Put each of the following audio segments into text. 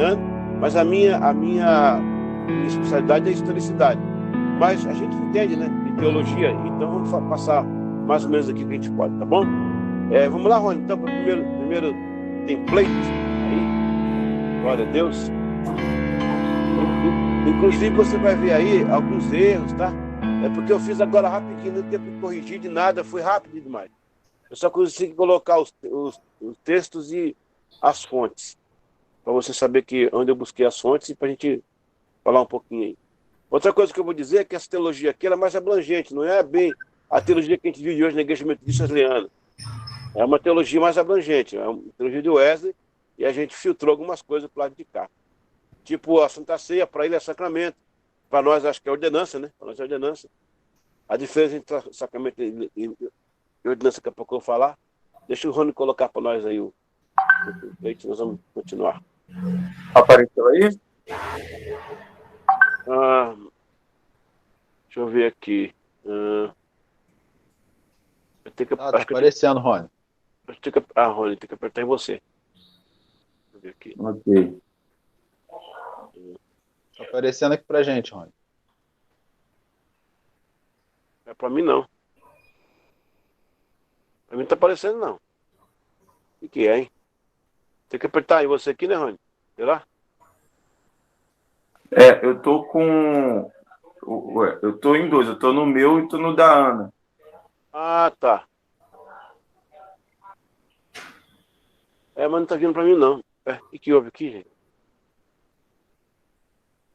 wesleyano, mas a minha especialidade é historicidade. Mas a gente entende, né, de teologia, então vamos passar mais ou menos aqui o que a gente pode, tá bom? Vamos lá, Rony, então, para o primeiro template aí. Glória a Deus. Inclusive, você vai ver aí alguns erros, tá? É porque eu fiz agora rapidinho, não teve que corrigir de nada, foi rápido demais. Eu só consegui colocar os textos e as fontes, para você saber onde eu busquei as fontes e para a gente falar um pouquinho aí. Outra coisa que eu vou dizer é que essa teologia aqui é mais abrangente, não é bem a teologia que a gente vive hoje na Igreja Metodista Wesleyana. É uma teologia mais abrangente, é uma teologia de Wesley, e a gente filtrou algumas coisas para o lado de cá. Tipo, a Santa Ceia, para ele é sacramento. Para nós, acho que é ordenança, né? Para nós é ordenança. A diferença entre sacramento e ordenança, daqui a pouco eu vou falar. Deixa o Rony colocar para nós aí o template, nós vamos continuar. Apareceu aí? Deixa eu ver aqui. Tá aparecendo, Rony. Rony, tem que apertar em você. Deixa eu ver aqui. Ok. Tá aparecendo aqui pra gente, Rony. É para mim, não. Para mim não tá aparecendo, não. O que é, hein? Tem que apertar em você aqui, né, Rony? Será? Eu tô com... Eu tô em dois. Eu tô no meu e tô no da Ana. Ah, tá. Mas não tá vindo para mim, não. O que houve aqui, gente?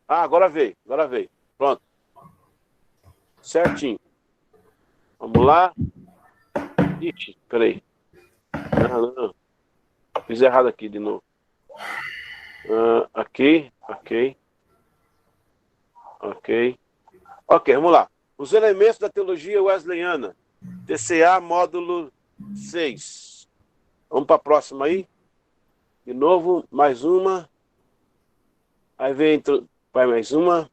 Agora veio. Pronto. Certinho. Vamos lá. Ixi, peraí. Não. Fiz errado aqui de novo. Ok. Ok, vamos lá. Os elementos da teologia wesleyana. TCA, módulo 6. Vamos para a próxima aí. De novo, mais uma. Aí vem mais uma.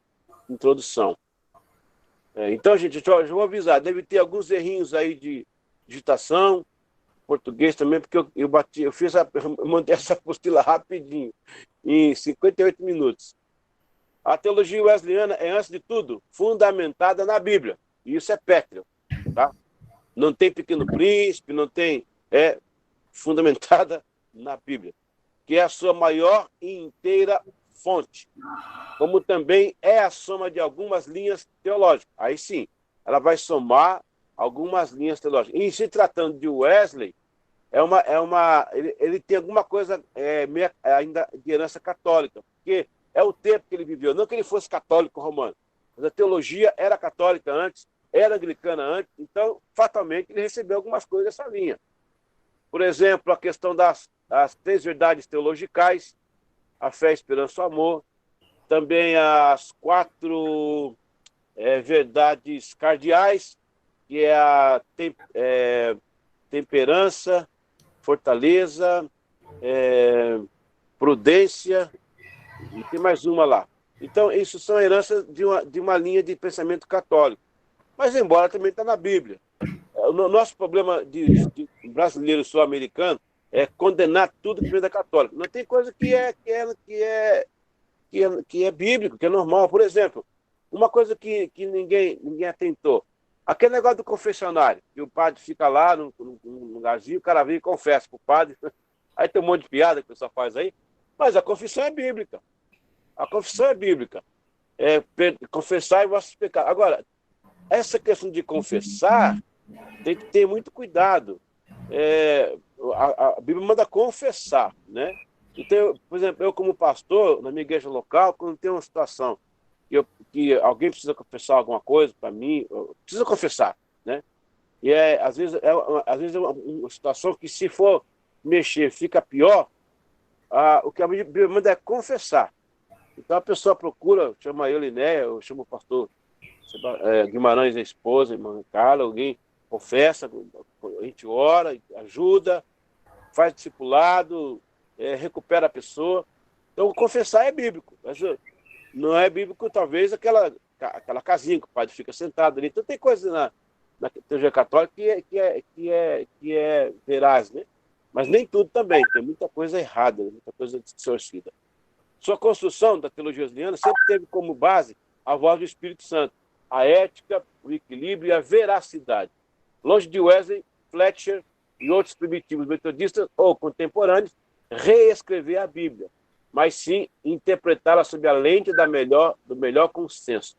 Introdução. Então, gente, eu já vou avisar. Deve ter alguns errinhos aí de digitação. Português também, porque eu mandei essa apostila rapidinho. Em 58 minutos. A teologia wesleyana é, antes de tudo, fundamentada na Bíblia. E isso é pétreo. Tá? Não tem Pequeno Príncipe, não tem... É fundamentada na Bíblia, que é a sua maior e inteira fonte. Como também é a soma de algumas linhas teológicas. Aí sim, ela vai somar algumas linhas teológicas. E se tratando de Wesley, ele tem alguma coisa ainda de herança católica, porque é o tempo que ele viveu. Não que ele fosse católico romano, mas a teologia era católica antes, era anglicana antes, então, fatalmente, ele recebeu algumas coisas dessa linha. Por exemplo, a questão das 3 verdades teologicais, a fé, a esperança e o amor, também as 4 verdades cardeais, que é a temperança, fortaleza, prudência, e tem mais uma lá. Então, isso são heranças de uma linha de pensamento católico. Mas, embora também está na Bíblia. O nosso problema de brasileiro sul-americano é condenar tudo que vem da católica. Não tem coisa que é bíblico, que é normal. Por exemplo, uma coisa que ninguém atentou. Aquele negócio do confessionário, que o padre fica lá num lugarzinho, o cara vem e confessa para o padre. Aí tem um monte de piada que o pessoal faz aí. Mas a confissão é bíblica. A confissão é bíblica. Confessar os vossos pecados. Agora, essa questão de confessar tem que ter muito cuidado. A Bíblia manda confessar, né? Então, por exemplo, eu como pastor, na minha igreja local, quando tem uma situação que alguém precisa confessar alguma coisa para mim, precisa confessar, né? E às vezes é uma situação que, se for mexer, fica pior. O que a Bíblia manda é confessar. Então a pessoa procura, chama eu, Linéia, eu chamo o pastor Guimarães, a esposa, irmã Carla, alguém confessa, a gente ora, ajuda, faz discipulado, recupera a pessoa. Então, confessar é bíblico, mas não é bíblico, talvez, aquela casinha que o padre fica sentado ali. Então, tem coisa na teologia católica que é veraz, né? Mas nem tudo também, tem muita coisa errada, muita coisa distorcida. Sua construção da teologia wesleyana sempre teve como base a voz do Espírito Santo, a ética, o equilíbrio e a veracidade. Longe de Wesley, Fletcher e outros primitivos metodistas ou contemporâneos reescrever a Bíblia, mas sim interpretá-la sob a lente do melhor consenso,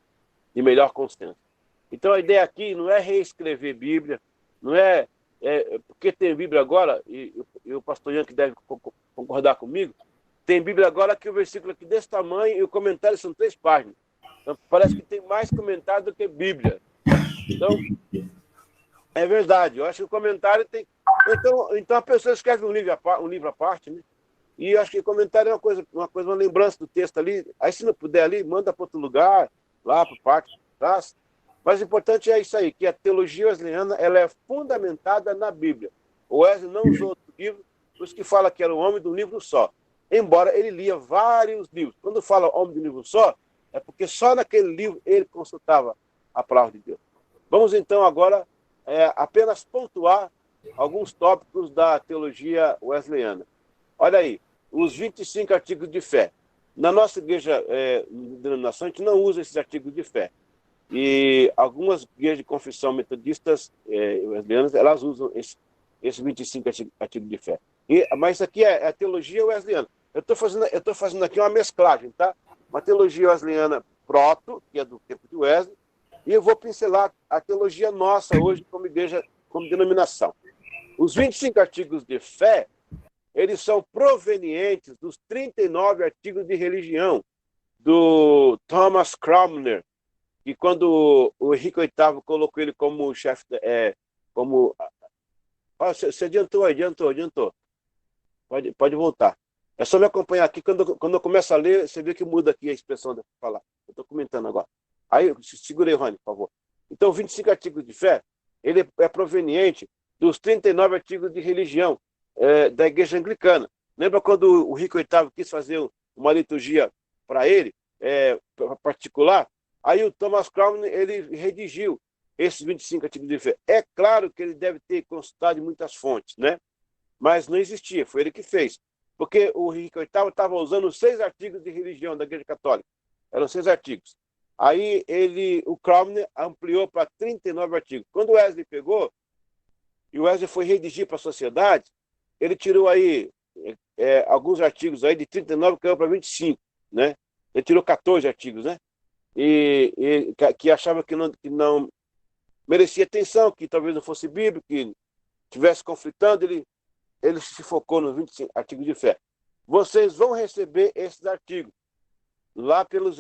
de melhor consenso. Então a ideia aqui não é reescrever Bíblia, não porque tem Bíblia agora, e o pastor Ian que deve concordar comigo, tem Bíblia agora que o versículo aqui desse tamanho e o comentário são 3 páginas. Então, parece que tem mais comentário do que Bíblia. Então, é verdade. Eu acho que o comentário tem... Então a pessoa escreve um livro à parte, né? E eu acho que o comentário é uma lembrança do texto ali. Aí, se não puder ali, manda para outro lugar, lá para o parte de trás. Mas o importante é isso aí, que a teologia wesleyana ela é fundamentada na Bíblia. O Wesley não usou outro livro, por isso que fala que era o homem de um livro só. Embora ele lia vários livros. Quando fala homem de um livro só, é porque só naquele livro ele consultava a palavra de Deus. Vamos então agora apenas pontuar alguns tópicos da teologia wesleyana. Olha aí, os 25 artigos de fé. Na nossa igreja, denominação, a gente não usa esses artigos de fé. E algumas igrejas de confissão metodistas wesleyanas, elas usam esses 25 artigos de fé. Mas isso aqui é a teologia wesleyana. Eu estou fazendo aqui uma mesclagem, tá? Uma teologia wesleyana proto, que é do tempo de Wesley, e eu vou pincelar a teologia nossa hoje como igreja, como denominação. Os 25 artigos de fé, eles são provenientes dos 39 artigos de religião do Thomas Cranmer, que quando o Henrique VIII colocou ele como chefe, você adiantou. Pode voltar. É só me acompanhar aqui. Quando eu começo a ler, você vê que muda aqui a expressão de falar. Eu estou comentando agora. Aí, segura aí, Rony, por favor. Então, 25 artigos de fé, ele é proveniente dos 39 artigos de religião da Igreja Anglicana. Lembra quando o Henrique VIII quis fazer uma liturgia para ele, particular? Aí o Thomas Cranmer, ele redigiu esses 25 artigos de fé. É claro que ele deve ter consultado muitas fontes, né? Mas não existia, foi ele que fez. Porque o Henrique VIII estava usando 6 artigos de religião da Igreja Católica. Eram 6 artigos. Aí o Cranmer ampliou para 39 artigos. Quando o Wesley pegou, e o Wesley foi redigir para a sociedade, ele tirou aí alguns artigos aí de 39 caiu para 25, né? Ele tirou 14 artigos, né? E que achava que não merecia atenção, que talvez não fosse bíblico, que estivesse conflitando, ele se focou nos 25 artigos de fé. Vocês vão receber esses artigos lá pelos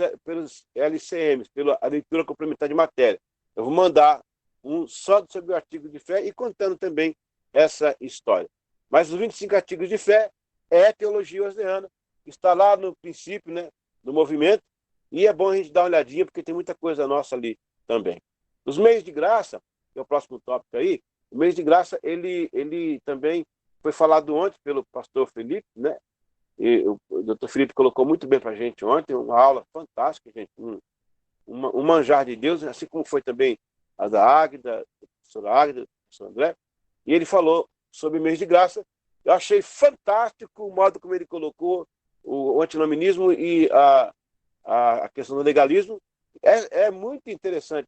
LCMs, pela leitura complementar de matéria. Eu vou mandar um só sobre o artigo de fé e contando também essa história. Mas os 25 artigos de fé é teologia wesleyana, está lá no princípio, né, do movimento, e é bom a gente dar uma olhadinha, porque tem muita coisa nossa ali também. Os meios de graça, que é o próximo tópico aí, o mês de graça, ele também foi falado ontem pelo pastor Felipe, né? E o doutor Felipe colocou muito bem para a gente ontem, uma aula fantástica, gente, um manjar de Deus, assim como foi também a da Águida, a professora Águida, o professor André, e ele falou sobre o mês de graça. Eu achei fantástico o modo como ele colocou o antinominismo e a questão do legalismo. É muito interessante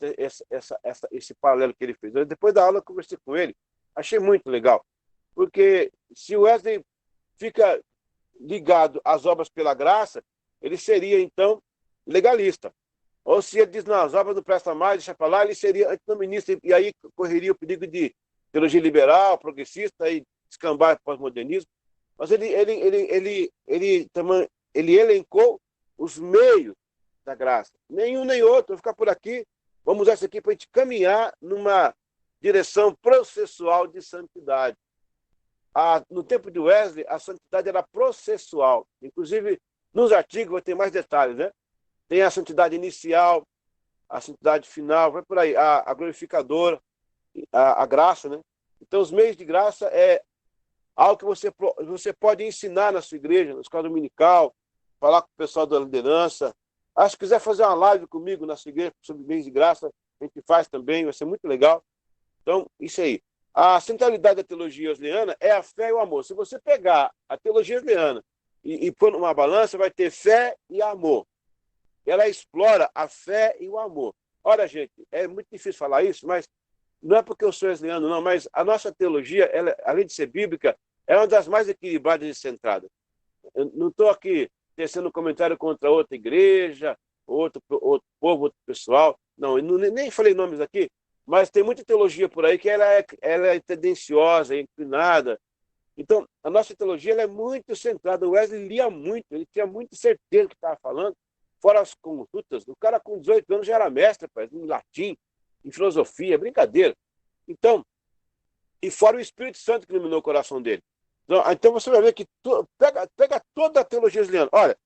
esse paralelo que ele fez. Depois da aula eu conversei com ele, achei muito legal, porque se o Wesley fica ligado às obras pela graça, ele seria, então, legalista. Ou se ele diz, não, as obras não prestam mais, deixa para lá, ele seria antinominista, e aí correria o perigo de teologia liberal, progressista, e descambar pós-modernismo. Mas ele elencou os meios da graça. Nenhum nem outro. Vou ficar por aqui. Vamos usar isso aqui para a gente caminhar numa direção processual de santidade. No tempo de Wesley, a santidade era processual. Inclusive, nos artigos vai ter mais detalhes, né? Tem a santidade inicial, a santidade final, vai por aí, a glorificadora, a graça, né? Então, os meios de graça é algo que você pode ensinar na sua igreja, na escola dominical, falar com o pessoal da liderança. Se quiser fazer uma live comigo na sua igreja sobre meios de graça, a gente faz também, vai ser muito legal. Então, isso aí. A centralidade da teologia wesleyana é a fé e o amor. Se você pegar a teologia wesleyana e pôr numa balança, vai ter fé e amor. Ela explora a fé e o amor. Olha, gente, é muito difícil falar isso, mas não é porque eu sou wesleyano, não, mas a nossa teologia, ela, além de ser bíblica, é uma das mais equilibradas e centradas. Eu não estou aqui tecendo comentário contra outra igreja, outro povo, outro pessoal. Não, eu nem falei nomes aqui, mas tem muita teologia por aí que ela é tendenciosa, é inclinada. Então, a nossa teologia ela é muito centrada. O Wesley lia muito, ele tinha muita certeza do que estava falando, fora as consultas. O cara com 18 anos já era mestre, rapaz, em latim, em filosofia, brincadeira. Então, e fora o Espírito Santo que iluminou o coração dele. Então você vai ver que pega toda a teologia wesleyana. Olha,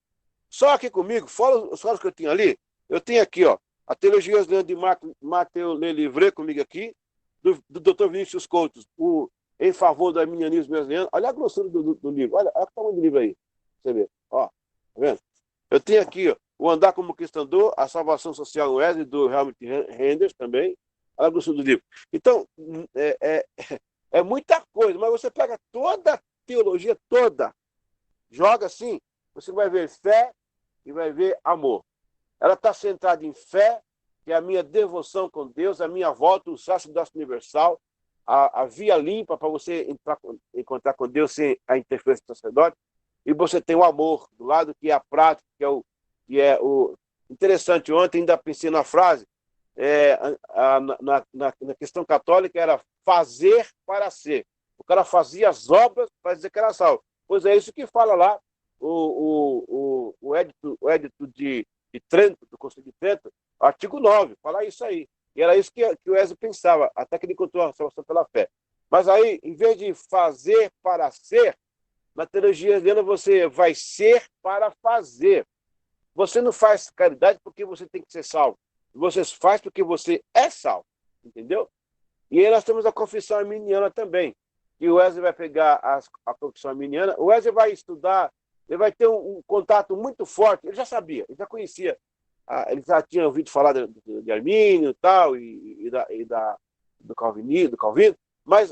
só aqui comigo, fora os que eu tinha ali, eu tenho aqui, ó, a teologia wesleyana de Mateus Lelivre comigo aqui, do Dr. Vinícius Couto, em favor do arminianismo wesleyano. Olha a grossura do livro, olha o tamanho do livro aí. Você vê, ó, tá vendo? Eu tenho aqui, ó, o Andar como Cristandor, a Salvação Social Wesley, do Helmut Renders também. Olha a grossura do livro. Então, é muita coisa, mas você pega toda a teologia toda, joga assim, você vai ver fé e vai ver amor. Ela está centrada em fé, que é a minha devoção com Deus, a minha volta, o sacerdócio universal, a via limpa para você encontrar com Deus sem a interferência do sacerdote. E você tem o amor do lado, que é a prática, que é o interessante. Ontem ainda pensei na frase, na questão católica era fazer para ser. O cara fazia as obras para dizer que era salvo. Pois é isso que fala lá o edito de Trento, do Conselho de Trento, artigo 9, fala isso aí. E era isso que o Wesley pensava, até que ele encontrou a salvação pela fé. Mas aí, em vez de fazer para ser, na teologia wesleyana você vai ser para fazer. Você não faz caridade porque você tem que ser salvo. Você faz porque você é salvo. Entendeu? E aí nós temos a confissão arminiana também. E o Wesley vai pegar a confissão arminiana. O Wesley vai estudar, ele vai ter um contato muito forte. Ele já sabia, ele já conhecia. Ele já tinha ouvido falar de Armínio e tal, do Calvino. Mas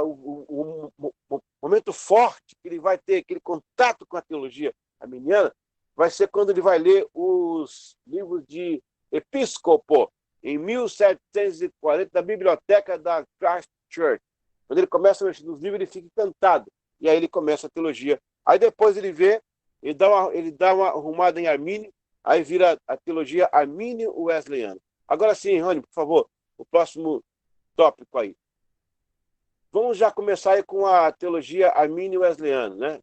o momento forte que ele vai ter, aquele contato com a teologia arminiana, vai ser quando ele vai ler os livros de Episcopo, em 1740, da biblioteca da Christ Church. Quando ele começa a mexer nos livros, ele fica encantado. E aí ele começa a teologia. Aí depois ele dá uma arrumada em Armínio, aí vira a teologia armínio-wesleyana. Agora sim, Rony, por favor, o próximo tópico aí. Vamos já começar aí com a teologia armínio-wesleyana, né?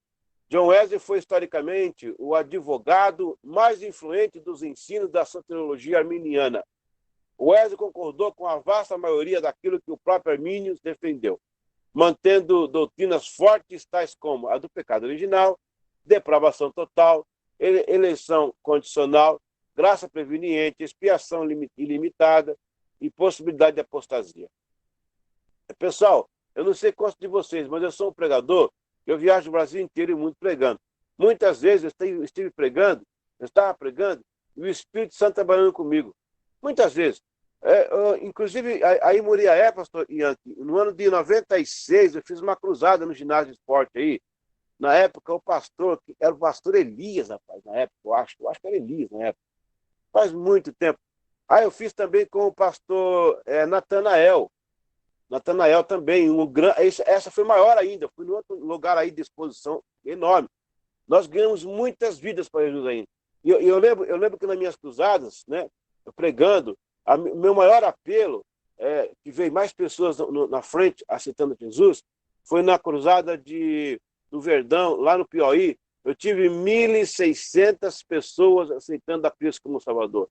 John Wesley foi, historicamente, o advogado mais influente dos ensinos da soteriologia arminiana. Wesley concordou com a vasta maioria daquilo que o próprio Armínio defendeu, mantendo doutrinas fortes tais como a do pecado original, depravação total, eleição condicional, graça preveniente, expiação ilimitada e possibilidade de apostasia. Pessoal, eu não sei quantos de vocês, mas eu sou um pregador. Eu viajo o Brasil inteiro e o mundo pregando. Muitas vezes eu estava pregando, e o Espírito Santo trabalhando comigo. Muitas vezes. Inclusive, aí Moriaé, pastor Yankee, no ano de 96, eu fiz uma cruzada no ginásio de esporte aí. Na época, o pastor, era o pastor Elias, rapaz, na época, eu acho que era Elias na época. Faz muito tempo. Aí eu fiz também com o pastor Natanael. Natanael também, essa foi maior ainda, fui em outro lugar aí de exposição enorme. Nós ganhamos muitas vidas para Jesus ainda. E eu lembro que nas minhas cruzadas, né, eu pregando, meu maior apelo, que veio mais pessoas na frente aceitando Jesus, foi na cruzada do Verdão, lá no Piauí. Eu tive 1.600 pessoas aceitando a Cristo como Salvador.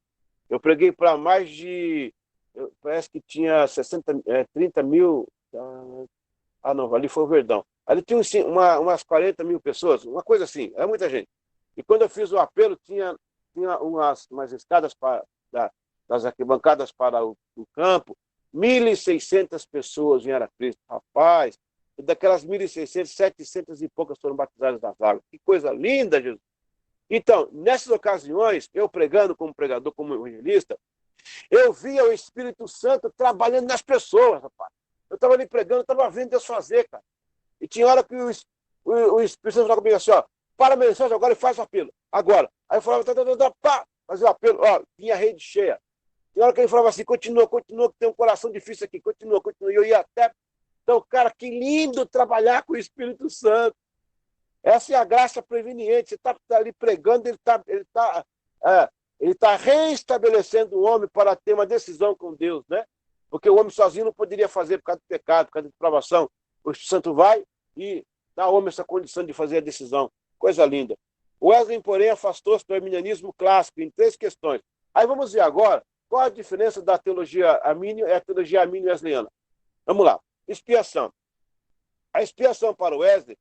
Eu preguei para mais de... parece que tinha 30 mil... não, ali foi o Verdão. Ali tinha umas 40 mil pessoas, uma coisa assim, era muita gente. E quando eu fiz o apelo, tinha umas escadas das arquibancadas para o campo, 1.600 pessoas vieram a Cristo. Rapaz, e daquelas 1.600, 700 e poucas foram batizadas nas águas. Que coisa linda, Jesus! Então, nessas ocasiões, eu pregando como pregador, como evangelista, eu via o Espírito Santo trabalhando nas pessoas, rapaz. Eu estava ali pregando, estava vendo Deus fazer, cara. E tinha hora que o Espírito Santo falava comigo assim, ó, para a mensagem agora e faz o apelo. Agora. Aí eu falava, pá, fazia o apelo, ó, vinha a rede cheia. Tem hora que ele falava assim, continua, que tem um coração difícil aqui, continua. E eu ia até... Então, cara, que lindo trabalhar com o Espírito Santo. Essa é a graça preveniente. Você está ali pregando, ele tá reestabelecendo o homem para ter uma decisão com Deus, né? Porque o homem sozinho não poderia fazer por causa do pecado, por causa da depravação. O Espírito Santo vai e dá ao homem essa condição de fazer a decisão. Coisa linda. Wesley, porém, afastou-se do arminianismo clássico em 3 questões. Aí vamos ver agora qual a diferença da teologia armínio e a teologia armínio-wesleyana. Vamos lá. Expiação. A expiação para Wesley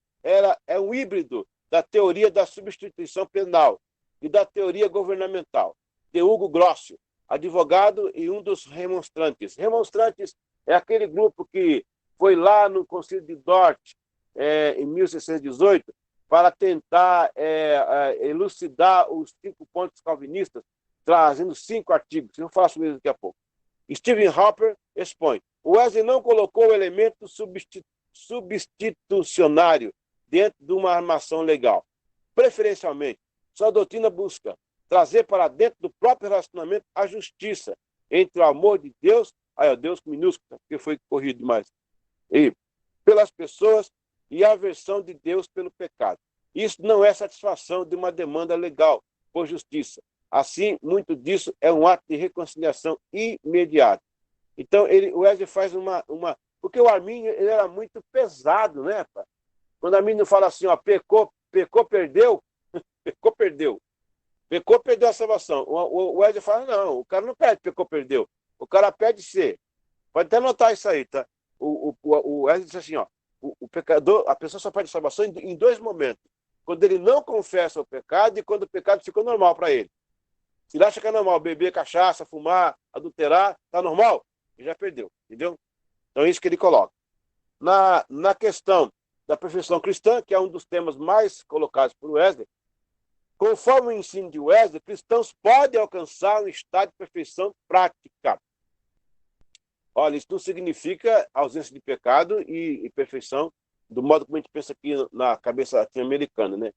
é um híbrido da teoria da substituição penal e da teoria governamental, de Hugo Grossio, advogado e um dos remonstrantes. Remonstrantes é aquele grupo que foi lá no Concílio de Dort, em 1618, para tentar elucidar os 5 pontos calvinistas, trazendo 5 artigos. Eu vou falar sobre isso daqui a pouco. Stephen Hopper expõe. Wesley não colocou o elemento substitucionário dentro de uma armação legal. Preferencialmente, sua doutrina busca trazer para dentro do próprio relacionamento a justiça entre o amor de Deus, aí o Deus com minúsculo, porque foi corrido demais, e pelas pessoas e a aversão de Deus pelo pecado. Isso não é satisfação de uma demanda legal por justiça. Assim, muito disso é um ato de reconciliação imediato. Então, o Wesley faz uma... Porque o Armínio ele era muito pesado, né? Pá? Quando o Armínio fala assim, ó, pecou, perdeu, pecou, perdeu a salvação. O Wesley fala, não, o cara não pede pecou, perdeu. O cara pede ser. Pode até notar isso aí, tá? O Wesley diz assim, ó, o pecador, a pessoa só perde salvação em 2 momentos. Quando ele não confessa o pecado e quando o pecado ficou normal para ele. Se ele acha que é normal beber cachaça, fumar, adulterar, tá normal? Ele já perdeu, entendeu? Então é isso que ele coloca. Na questão da perfeição cristã, que é um dos temas mais colocados por Wesley, conforme o ensino de Wesley, cristãos podem alcançar um estado de perfeição prática. Olha, isso não significa ausência de pecado e perfeição do modo como a gente pensa aqui na cabeça latino-americana, né?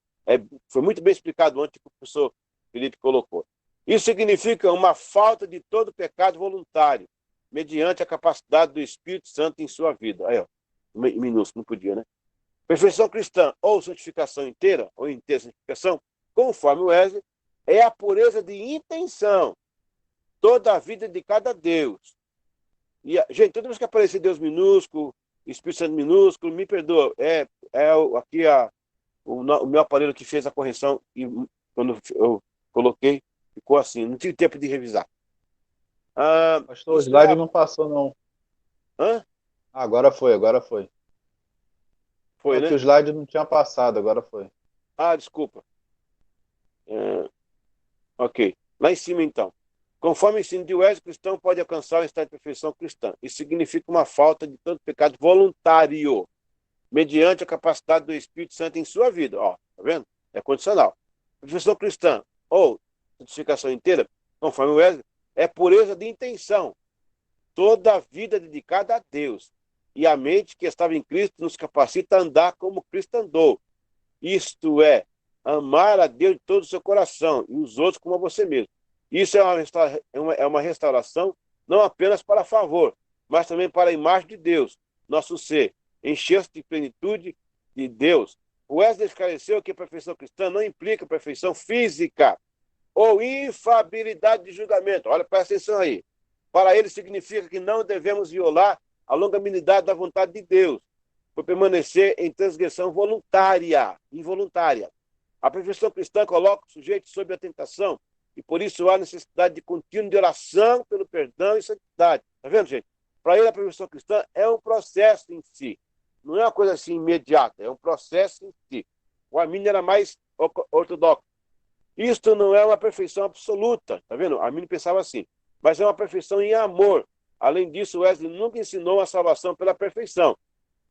Foi muito bem explicado antes que o professor Felipe colocou. Isso significa uma falta de todo pecado voluntário, mediante a capacidade do Espírito Santo em sua vida. Aí, ó, minúsculo, não podia, né? Perfeição cristã ou santificação inteira, ou inteira santificação, conforme Wesley, é a pureza de intenção, toda a vida dedicada a Deus. E, gente, toda vez que aparecer Deus minúsculo, Espírito Santo minúsculo, me perdoa, aqui o meu aparelho que fez a correção, e quando eu coloquei, ficou assim, não tive tempo de revisar. Pastor, o slide não passou, não. Hã? Agora foi. Foi, né? né? Que o slide não tinha passado, agora foi. Desculpa. Ok. Lá em cima, então. Conforme o ensino de Wesley, o cristão pode alcançar o estado de perfeição cristã. Isso significa uma falta de todo pecado voluntário, mediante a capacidade do Espírito Santo em sua vida. Ó, tá vendo? É condicional. Perfeição cristã ou santificação inteira, conforme Wesley, é pureza de intenção, toda a vida dedicada a Deus. E a mente que estava em Cristo nos capacita a andar como Cristo andou. Isto é, amar a Deus de todo o seu coração e os outros como a você mesmo. Isso é uma restauração não apenas para favor, mas também para a imagem de Deus, nosso ser, encher-se de plenitude de Deus. Wesley esclareceu que a perfeição cristã não implica perfeição física ou infabilidade de julgamento. Olha, presta atenção aí. Para ele significa que não devemos violar a longanimidade da vontade de Deus, por permanecer em transgressão involuntária. A perfeição cristã coloca o sujeito sob a tentação e por isso há necessidade de contínuo de oração pelo perdão e santidade. Está vendo, gente? Para ele, a perfeição cristã é um processo em si. Não é uma coisa assim imediata, é um processo em si. O Armínio era mais ortodoxo. Isto não é uma perfeição absoluta, tá vendo? Armínio pensava assim, mas é uma perfeição em amor. Além disso, Wesley nunca ensinou a salvação pela perfeição.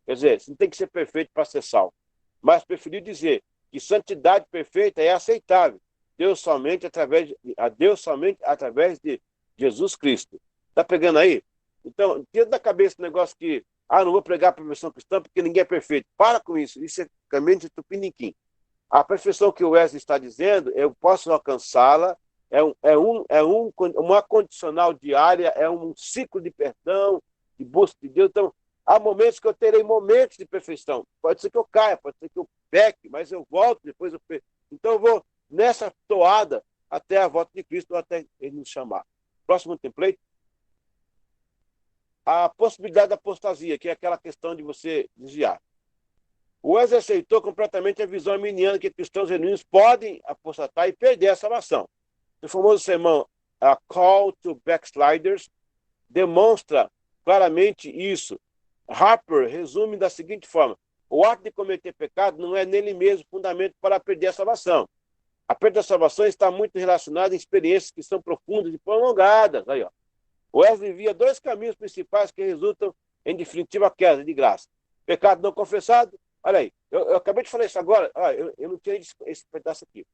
Quer dizer, você não tem que ser perfeito para ser salvo. Mas preferiu dizer que santidade perfeita é aceitável. A Deus somente através de Jesus Cristo. Está pegando aí? Então, tira da cabeça o negócio que, não vou pregar a perfeição cristã porque ninguém é perfeito. Para com isso. Isso é caminho de tupiniquim. A perfeição que o Wesley está dizendo, eu posso alcançá-la, uma condicional diária, é um ciclo de perdão, de busca de Deus. Então, há momentos que eu terei momentos de perfeição. Pode ser que eu caia, pode ser que eu peque, mas eu volto, depois eu peco. Então, eu vou nessa toada até a volta de Cristo, até ele nos chamar. Próximo template. A possibilidade da apostasia, que é aquela questão de você desviar. O Wesley aceitou completamente a visão arminiana que cristãos genuínos podem apostatar e perder a salvação. O famoso sermão A Call to Backsliders demonstra claramente isso. Harper resume da seguinte forma: o ato de cometer pecado não é nele mesmo fundamento para perder a salvação. A perda da salvação está muito relacionada a experiências que são profundas e prolongadas. Aí, ó. Wesley via dois caminhos principais que resultam em definitiva queda de graça. Pecado não confessado. Olha aí, eu acabei de falar isso agora. Olha, eu não tinha esse pedaço aqui.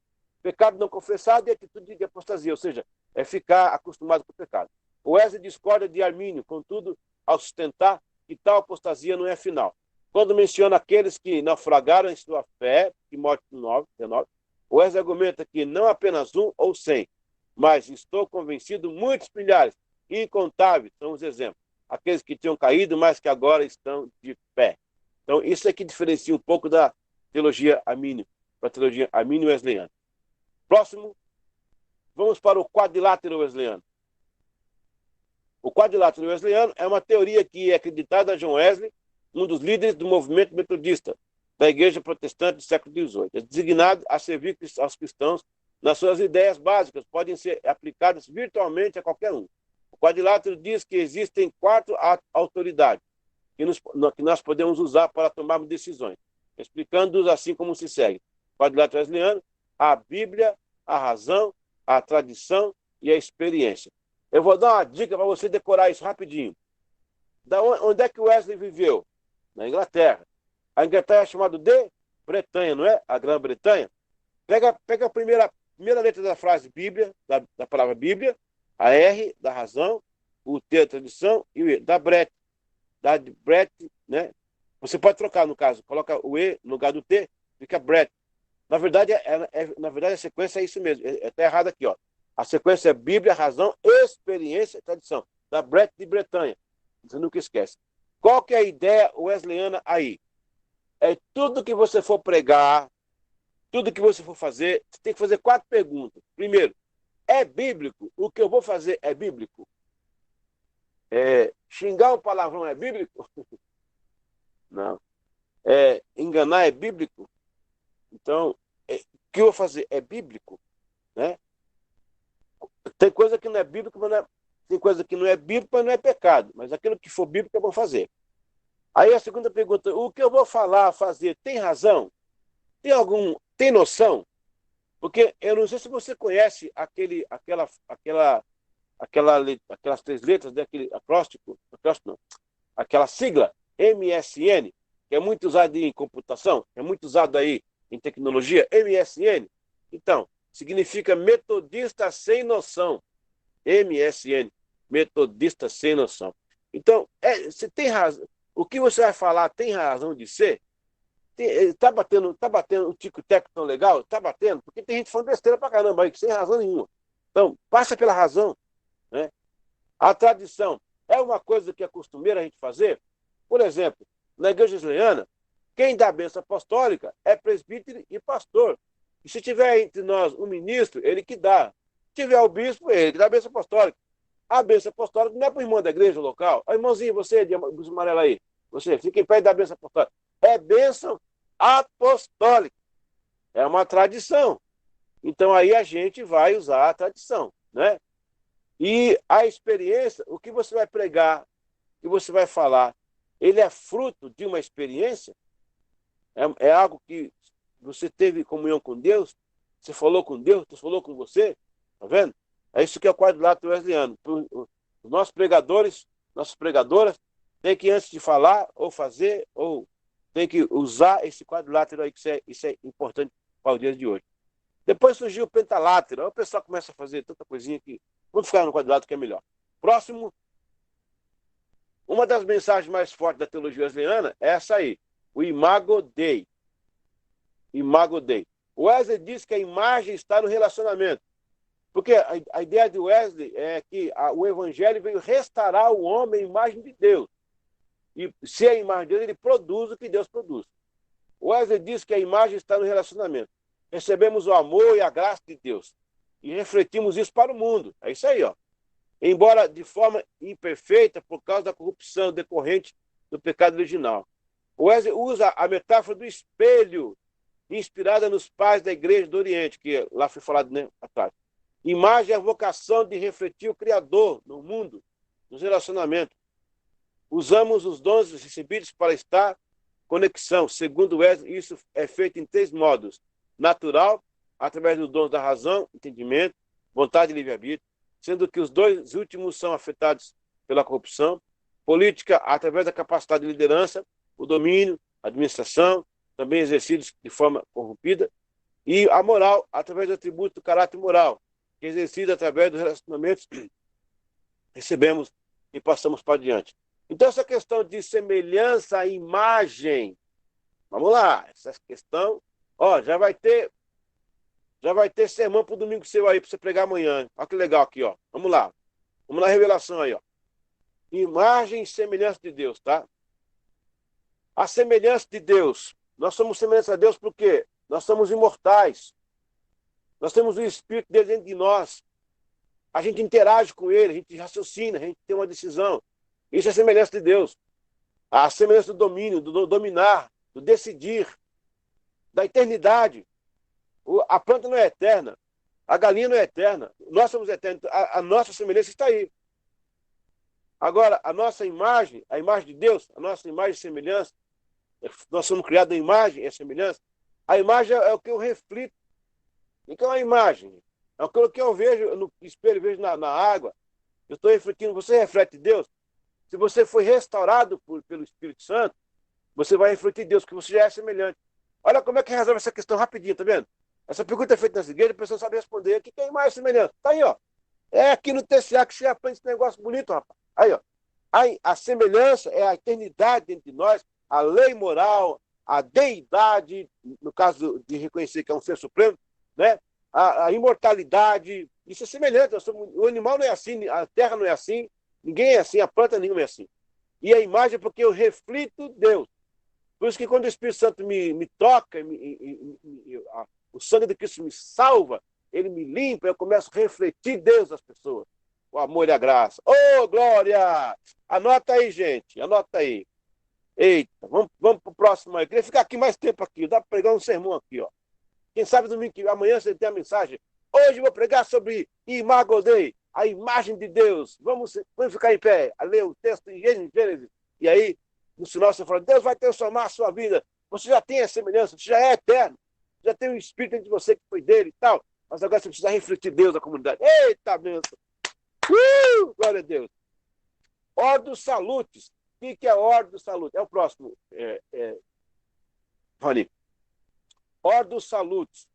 Pecado não confessado e atitude de apostasia, ou seja, é ficar acostumado com o pecado. Wesley discorda de Armínio, contudo, ao sustentar que tal apostasia não é final. Quando menciona aqueles que naufragaram em sua fé, Timóteo 19, Wesley argumenta que não apenas 1 ou 100, mas estou convencido, muitos milhares, incontáveis são os exemplos. Aqueles que tinham caído, mas que agora estão de pé. Então, isso é que diferencia um pouco da teologia armínio, para a teologia armínio-wesleyana. Próximo, vamos para o quadrilátero wesleyano. O quadrilátero wesleyano é uma teoria que é acreditada a John Wesley, um dos líderes do movimento metodista da Igreja Protestante do século XVIII. É designado a servir aos cristãos nas suas ideias básicas, podem ser aplicadas virtualmente a qualquer um. O quadrilátero diz que existem 4 autoridades que nós podemos usar para tomarmos decisões, explicando-os assim como se segue. O quadrilátero wesleyano: a Bíblia, a razão, a tradição e a experiência. Eu vou dar uma dica para você decorar isso rapidinho. Onde é que Wesley viveu? Na Inglaterra. A Inglaterra é chamada de Bretanha, não é? A Grã-Bretanha. Pega a primeira letra da frase Bíblia, da palavra Bíblia, a R da razão, o T da tradição e o E da Brete. Da Brete, né? Você pode trocar, no caso, coloca o E no lugar do T, fica Brete. Na verdade, a sequência é isso mesmo. Está errado aqui, ó. A sequência é Bíblia, razão, experiência e tradição. Da Brete de Bretanha. Você nunca esquece. Qual que é a ideia wesleyana aí? É tudo que você for pregar, tudo que você for fazer, você tem que fazer 4 perguntas. Primeiro, é bíblico? O que eu vou fazer é bíblico? Xingar um palavrão é bíblico? Não. Enganar é bíblico? Então, o que eu vou fazer é bíblico? Né? Tem coisa que não é bíblico, mas tem coisa que não é bíblico, mas não é pecado. Mas aquilo que for bíblico é bom fazer. Aí a segunda pergunta: o que eu vou falar, fazer, tem razão? Tem noção? Porque eu não sei se você conhece aquelas 3 letras daquele acróstico, não, aquela sigla MSN, que é muito usado em computação, é muito usado aí em tecnologia, MSN. Então, significa metodista sem noção. MSN, metodista sem noção. Então, você tem razão. O que você vai falar tem razão de ser? Tá batendo um tico-teco tão legal? Tá batendo? Porque tem gente falando besteira pra caramba aí, que sem razão nenhuma. Então, passa pela razão. Né? A tradição é uma coisa que é costumeira a gente fazer. Por exemplo, na igreja wesleyana, quem dá a bênção apostólica é presbítero e pastor. E se tiver entre nós um ministro, ele que dá. Se tiver o bispo, ele que dá a bênção apostólica. A bênção apostólica não é para o irmão da igreja local. Ó, irmãozinho, você de amarelo aí, você fica em pé e dá a bênção apostólica. É bênção apostólica. É uma tradição. Então aí a gente vai usar a tradição, né? E a experiência, o que você vai pregar, o que você vai falar, ele é fruto de uma experiência? É algo que você teve comunhão com Deus? Você falou com Deus? Deus falou com você? Tá vendo? É isso que é o quadrilátero wesleyano. Os nossos pregadores, nossas pregadoras, têm que, antes de falar ou fazer, ou tem que usar esse quadrilátero aí, que isso é importante para o dia de hoje. Depois surgiu o pentalátero. Aí o pessoal começa a fazer tanta coisinha que vamos ficar no quadrilátero que é melhor. Próximo. Uma das mensagens mais fortes da teologia wesleyana é essa aí. O Imago Dei. Imago Dei. O Wesley diz que a imagem está no relacionamento. Porque a ideia de Wesley é que o evangelho veio restaurar o homem à imagem de Deus. E se é a imagem de Deus, ele produz o que Deus produz. O Wesley diz que a imagem está no relacionamento. Recebemos o amor e a graça de Deus. E refletimos isso para o mundo. É isso aí, ó. Embora de forma imperfeita por causa da corrupção decorrente do pecado original. O Wesley usa a metáfora do espelho, inspirada nos pais da igreja do Oriente, que lá foi falado, né, atrás. Imagem é a vocação de refletir o Criador no mundo, nos relacionamentos. Usamos os dons recebidos para estar em conexão. Segundo Wesley, isso é feito em 3 modos. Natural, através dos dons da razão, entendimento, vontade e livre-arbítrio, sendo que os 2 últimos são afetados pela corrupção. Política, através da capacidade de liderança, o domínio, a administração, também exercidos de forma corrompida. E a moral, através do atributo do caráter moral, que é exercido através dos relacionamentos que recebemos e passamos para diante. Então, essa questão de semelhança à imagem, vamos lá, essa questão, ó, já vai ter sermão para o domingo seu aí, para você pregar amanhã. Olha que legal aqui, ó. Vamos lá. Vamos na revelação aí, ó. Imagem e semelhança de Deus, tá? A semelhança de Deus. Nós somos semelhantes a Deus porque nós somos imortais. Nós temos o Espírito dele dentro de nós. A gente interage com ele, a gente raciocina, a gente tem uma decisão. Isso é semelhança de Deus. A semelhança do domínio, do dominar, do decidir, da eternidade. A planta não é eterna, a galinha não é eterna, nós somos eternos, a nossa semelhança está aí. Agora, a nossa imagem, a imagem de Deus, a nossa imagem e semelhança, nós somos criados em imagem e semelhança. A imagem é o que eu reflito. O que é uma imagem? É aquilo que eu vejo no espelho, vejo na água. Eu estou refletindo, você reflete Deus. Se você foi restaurado pelo Espírito Santo, você vai refletir Deus, porque você já é semelhante. Olha como é que resolve essa questão rapidinho, tá vendo? Essa pergunta é feita nas igrejas, a pessoa sabe responder. O que é imagem e semelhança? Tá aí, ó. É aqui no TCA que você aprende esse negócio bonito, rapaz. Aí, ó. A semelhança é a eternidade dentro de nós, a lei moral, a deidade, no caso de reconhecer que é um ser supremo, né? A imortalidade, isso é semelhante. O animal não é assim, a terra não é assim, ninguém é assim, a planta nenhuma é assim. E a imagem é porque eu reflito Deus. Por isso que quando o Espírito Santo me toca, o sangue de Cristo me salva, ele me limpa, eu começo a refletir Deus às pessoas. O amor e a graça. Ô, glória! Anota aí, gente, anota aí. Eita, vamos para o próximo aí. Eu queria ficar aqui mais tempo aqui, dá para pregar um sermão aqui, ó. Quem sabe domingo que amanhã você tem a mensagem. Hoje eu vou pregar sobre Imago Dei, a imagem de Deus. Vamos ficar em pé, a ler o texto em Gênesis. E aí, no final você fala, Deus vai transformar a sua vida. Você já tem a semelhança, você já é eterno. Já tem um Espírito dentro de você que foi dele e tal. Mas agora você precisa refletir Deus na comunidade. Eita, bênção! Glória a Deus. Ordo Salutis. O que é Ordo Salutis? É o próximo, Rony. Ordo Salutis.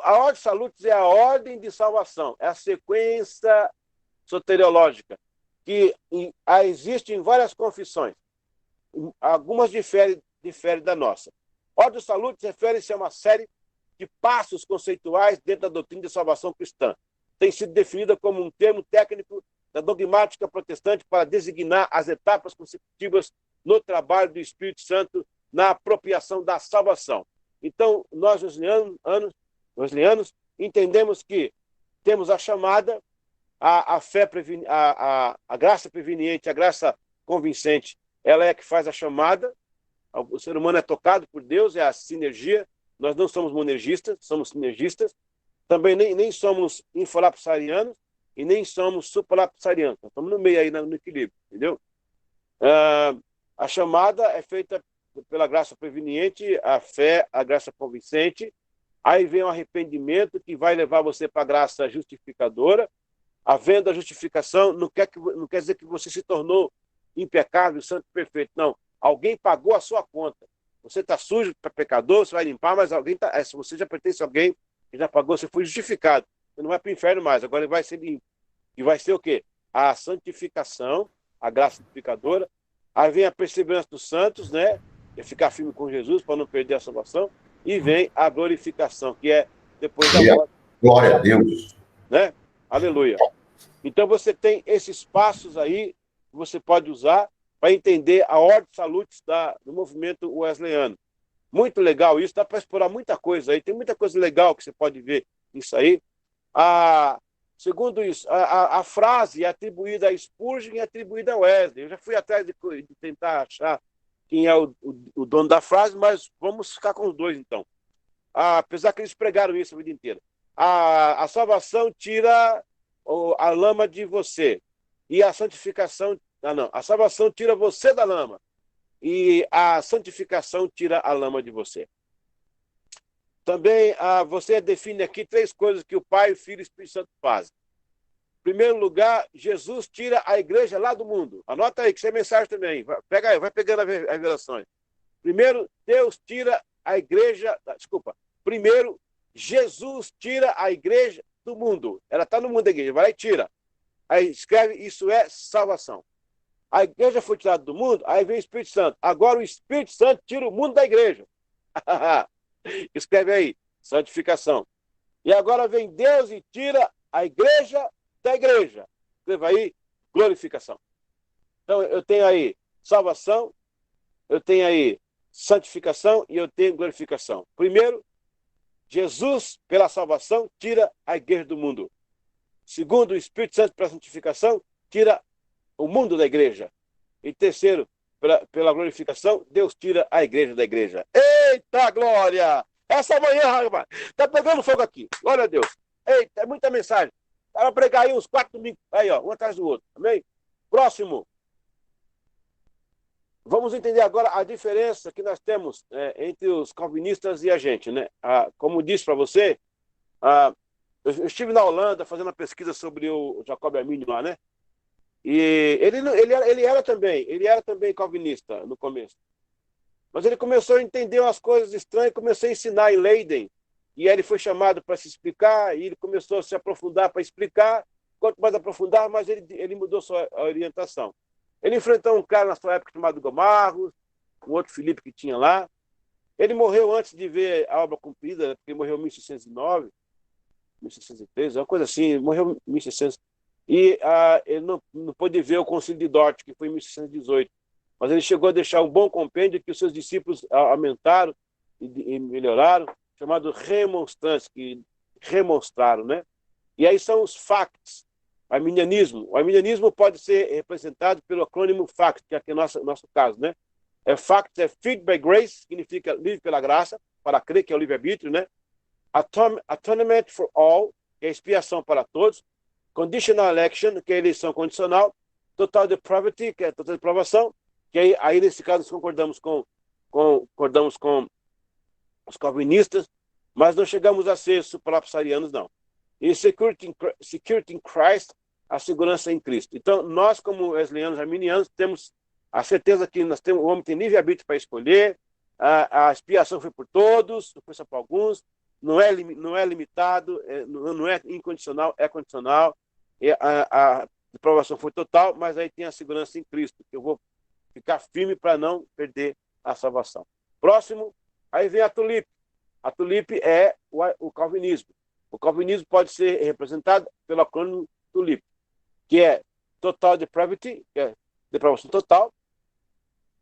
A Ordo Salutis é a ordem de salvação. É a sequência soteriológica que existe em várias confissões. Algumas diferem da nossa. Ordo Salutis refere-se a uma série de passos conceituais dentro da doutrina de salvação cristã. Tem sido definida como um termo técnico da dogmática protestante para designar as etapas consecutivas no trabalho do Espírito Santo na apropriação da salvação. Então, nós, wesleyanianos, entendemos que temos a chamada, a fé, a graça preveniente, a graça convincente, ela é que faz a chamada. O ser humano é tocado por Deus, é a sinergia. Nós não somos monergistas, somos sinergistas. Também nem somos infralapsarianos e nem somos supralapsarianos. Nós estamos no meio aí, no equilíbrio, entendeu? A chamada é feita pela graça preveniente, a fé, a graça convincente. Aí vem o arrependimento que vai levar você para a graça justificadora. Havendo a justificação, não quer dizer que você se tornou impecável, santo e perfeito. Não. Alguém pagou a sua conta. Você está sujo, pecador, você vai limpar, mas alguém se você já pertence a alguém que já pagou, você foi justificado. Você não vai para o inferno mais, agora ele vai ser limpo. E vai ser o quê? A santificação, a graça santificadora. Aí vem a perseverança dos santos, né? É ficar firme com Jesus para não perder a salvação. e vem a glorificação, que é depois da morte. Glória a Deus. Né? Aleluia. Então você tem esses passos aí que você pode usar para entender a ordem de salutis do movimento wesleyano. Muito legal isso, dá para explorar muita coisa aí, tem muita coisa legal que você pode ver nisso aí. Segundo isso, a frase é atribuída a Spurgeon e atribuída a Wesley. Eu já fui atrás de tentar achar quem é o dono da frase, mas vamos ficar com os dois então. Apesar que eles pregaram isso a vida inteira. A salvação tira a lama de você. E a santificação... não. A salvação tira você da lama. E a santificação tira a lama de você. Também você define aqui 3 coisas que o Pai, o Filho e o Espírito Santo fazem. Em primeiro lugar, Jesus tira a igreja lá do mundo. Anota aí, que isso é mensagem também. Pega aí, vai pegando as revelações. Primeiro, Deus tira a igreja... Desculpa. Primeiro, Jesus tira a igreja do mundo. Ela está no mundo da igreja, vai lá e tira. Aí escreve, isso é salvação. A igreja foi tirada do mundo, aí vem o Espírito Santo. Agora o Espírito Santo tira o mundo da igreja. Escreve aí, santificação. E agora vem Deus e tira a igreja da igreja. Escreva aí, glorificação. Então eu tenho aí salvação, eu tenho aí santificação e eu tenho glorificação. Primeiro, Jesus, pela salvação, tira a igreja do mundo. Segundo, o Espírito Santo, pela santificação, tira o mundo da igreja. E terceiro, pela glorificação, Deus tira a igreja da igreja. Eita glória! Essa manhã, rapaz, tá pegando fogo aqui. Glória a Deus. Eita, é muita mensagem. Para pregar aí uns 4 domingos, aí ó, um atrás do outro. Amém? Próximo. Vamos entender agora a diferença que nós temos entre os calvinistas e a gente, né? Como disse para você, eu estive na Holanda fazendo uma pesquisa sobre o Jacob Arminius lá, né? E ele era também calvinista no começo. Mas ele começou a entender umas coisas estranhas, começou a ensinar em Leiden. E aí ele foi chamado para se explicar, e ele começou a se aprofundar para explicar. Quanto mais aprofundar, mais ele mudou sua orientação. Ele enfrentou um cara na sua época chamado Gomarros, um outro Filipe que tinha lá. Ele morreu antes de ver a obra cumprida, porque ele morreu em 1609, 1613, uma coisa assim, morreu em 1600. E ele não pôde ver o Concílio de Dort, que foi em 1618. Mas ele chegou a deixar um bom compêndio que os seus discípulos aumentaram e melhoraram, chamado remonstrantes, que remonstraram, né? E aí são os facts, arminianismo. O arminianismo pode ser representado pelo acrônimo FACT, que aqui é o nosso caso, né? FACT é Freed by Grace, significa livre pela graça, para crer que é o livre-arbítrio, né? Atonement for All, que é expiação para todos. Conditional Election, que é eleição condicional. Total Depravity, que é total depravação, que aí nesse caso nós concordamos com os calvinistas, mas não chegamos a ser supralapsarianos, não. E security in Christ, a segurança em Cristo. Então, nós, como wesleyanos, arminianos, temos a certeza que o homem tem livre-arbítrio para escolher, a expiação foi por todos, não foi só para alguns, não é limitado, não é incondicional, é condicional, a depravação foi total, mas aí tem a segurança em Cristo, que eu vou ficar firme para não perder a salvação. Próximo, aí vem a tulipe. A tulipe é o calvinismo. O calvinismo pode ser representado pelo acrônimo TULIP, que é Total Depravity, que é depravação total,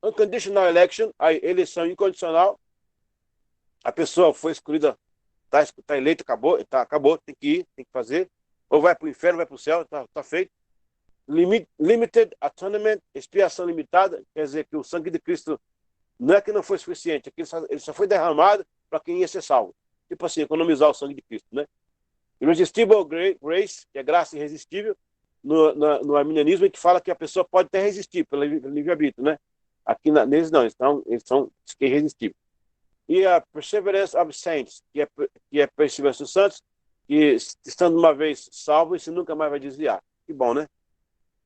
Unconditional Election, a eleição incondicional, a pessoa foi escolhida, está eleita, acabou, tem que ir, tem que fazer, ou vai para o inferno, vai para o céu, está feito. Limited Atonement, expiação limitada, quer dizer que o sangue de Cristo não é que não foi suficiente, é que ele só foi derramado para quem ia ser salvo. Tipo assim, economizar o sangue de Cristo, né? Irresistible Grace, que é graça irresistível, no arminianismo, que fala que a pessoa pode até resistir pelo livre-arbítrio, né? Aqui neles não, eles são irresistíveis. E a Perseverance of Saints, que é perseverança dos santos, que estando uma vez salvo, isso nunca mais vai desviar. Que bom, né?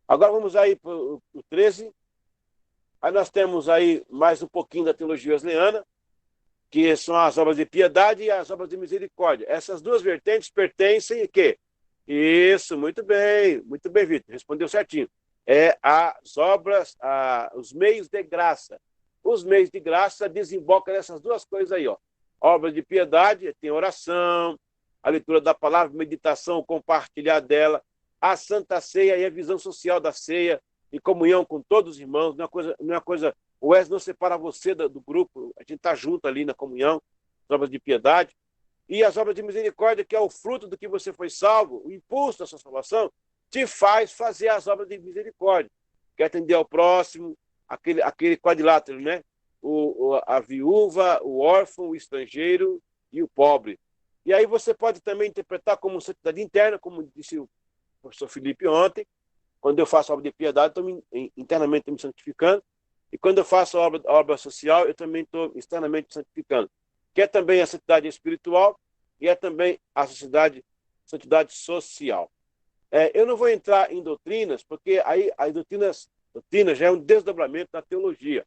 Agora vamos aí para o 13. Aí nós temos aí mais um pouquinho da teologia wesleyana, que são as obras de piedade e as obras de misericórdia. Essas duas vertentes pertencem a quê? Isso, muito bem, Vitor, respondeu certinho. É as obras, os meios de graça. Os meios de graça desembocam nessas duas coisas aí, ó. Obras de piedade, tem oração, a leitura da palavra, meditação, compartilhar dela, a Santa Ceia e a visão social da ceia, em comunhão com todos os irmãos, não é uma coisa, o Wesley não separa você do grupo, a gente está junto ali na comunhão, as obras de piedade, e as obras de misericórdia, que é o fruto do que você foi salvo, o impulso da sua salvação, te faz fazer as obras de misericórdia, que é atender ao próximo, aquele quadrilátero, né? A viúva, o órfão, o estrangeiro e o pobre. E aí você pode também interpretar como santidade interna, como disse o professor Felipe ontem, quando eu faço obra de piedade, internamente me santificando, e quando eu faço a obra social, eu também estou externamente santificando, que é também a santidade espiritual e é também a santidade social. Eu não vou entrar em doutrinas, porque aí as doutrinas já é um desdobramento da teologia.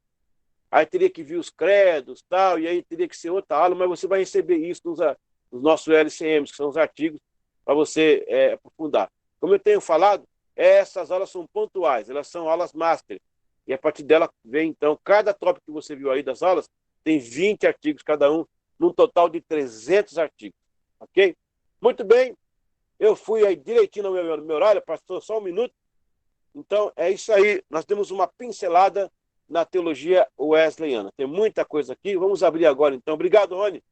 Aí teria que vir os credos, tal, e aí teria que ser outra aula, mas você vai receber isso nos nossos LCMs, que são os artigos, para você aprofundar. Como eu tenho falado, essas aulas são pontuais, elas são aulas master. E a partir dela vem, então, cada tópico que você viu aí das aulas, tem 20 artigos cada um, num total de 300 artigos. Ok? Muito bem, eu fui aí direitinho no meu horário, passou só um minuto. Então, é isso aí. Nós temos uma pincelada na teologia wesleyana. Tem muita coisa aqui. Vamos abrir agora, então. Obrigado, Rony.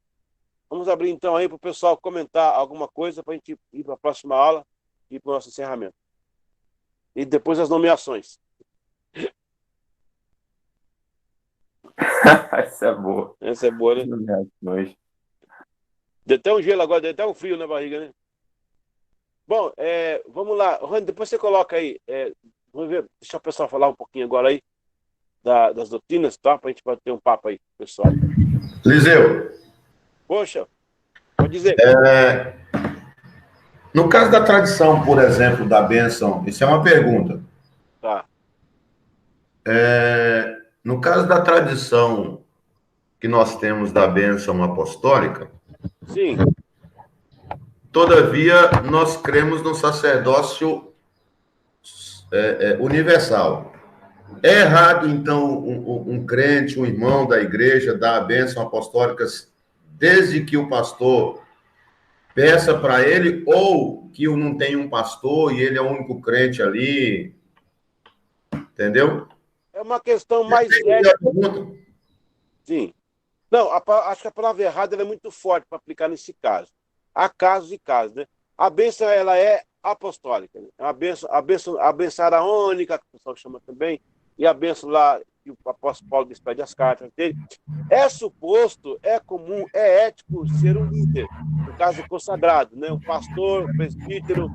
Vamos abrir, então, aí para o pessoal comentar alguma coisa para a gente ir para a próxima aula e para o nosso encerramento. E depois as nomeações. Essa é boa. Essa é boa, né? Deu até um gelo agora, deu até um frio na barriga, né? Bom, vamos lá. Rony, depois você coloca aí. Vamos ver, deixa o pessoal falar um pouquinho agora aí das doutrinas, tá? Para a gente bater um papo aí, pessoal. Liseu. Poxa, pode dizer. No caso da tradição, por exemplo, da bênção, isso é uma pergunta. Tá. No caso da tradição que nós temos da bênção apostólica, Sim. Todavia, nós cremos no sacerdócio universal. É errado, então, um crente, um irmão da igreja, dar a bênção apostólica desde que o pastor peça para ele, ou que não tem um pastor e ele é o único crente ali? Entendeu? É uma questão mais ética. Sim. Não, acho que a palavra errada ela é muito forte para aplicar nesse caso. Há casos e casos, né? A bênção, ela é apostólica. Né? A bênção araônica, que o pessoal chama também, e a bênção lá, que o apóstolo Paulo despede as cartas dele. É suposto, é comum, é ético ser um líder, no caso consagrado, né? Um pastor, um presbítero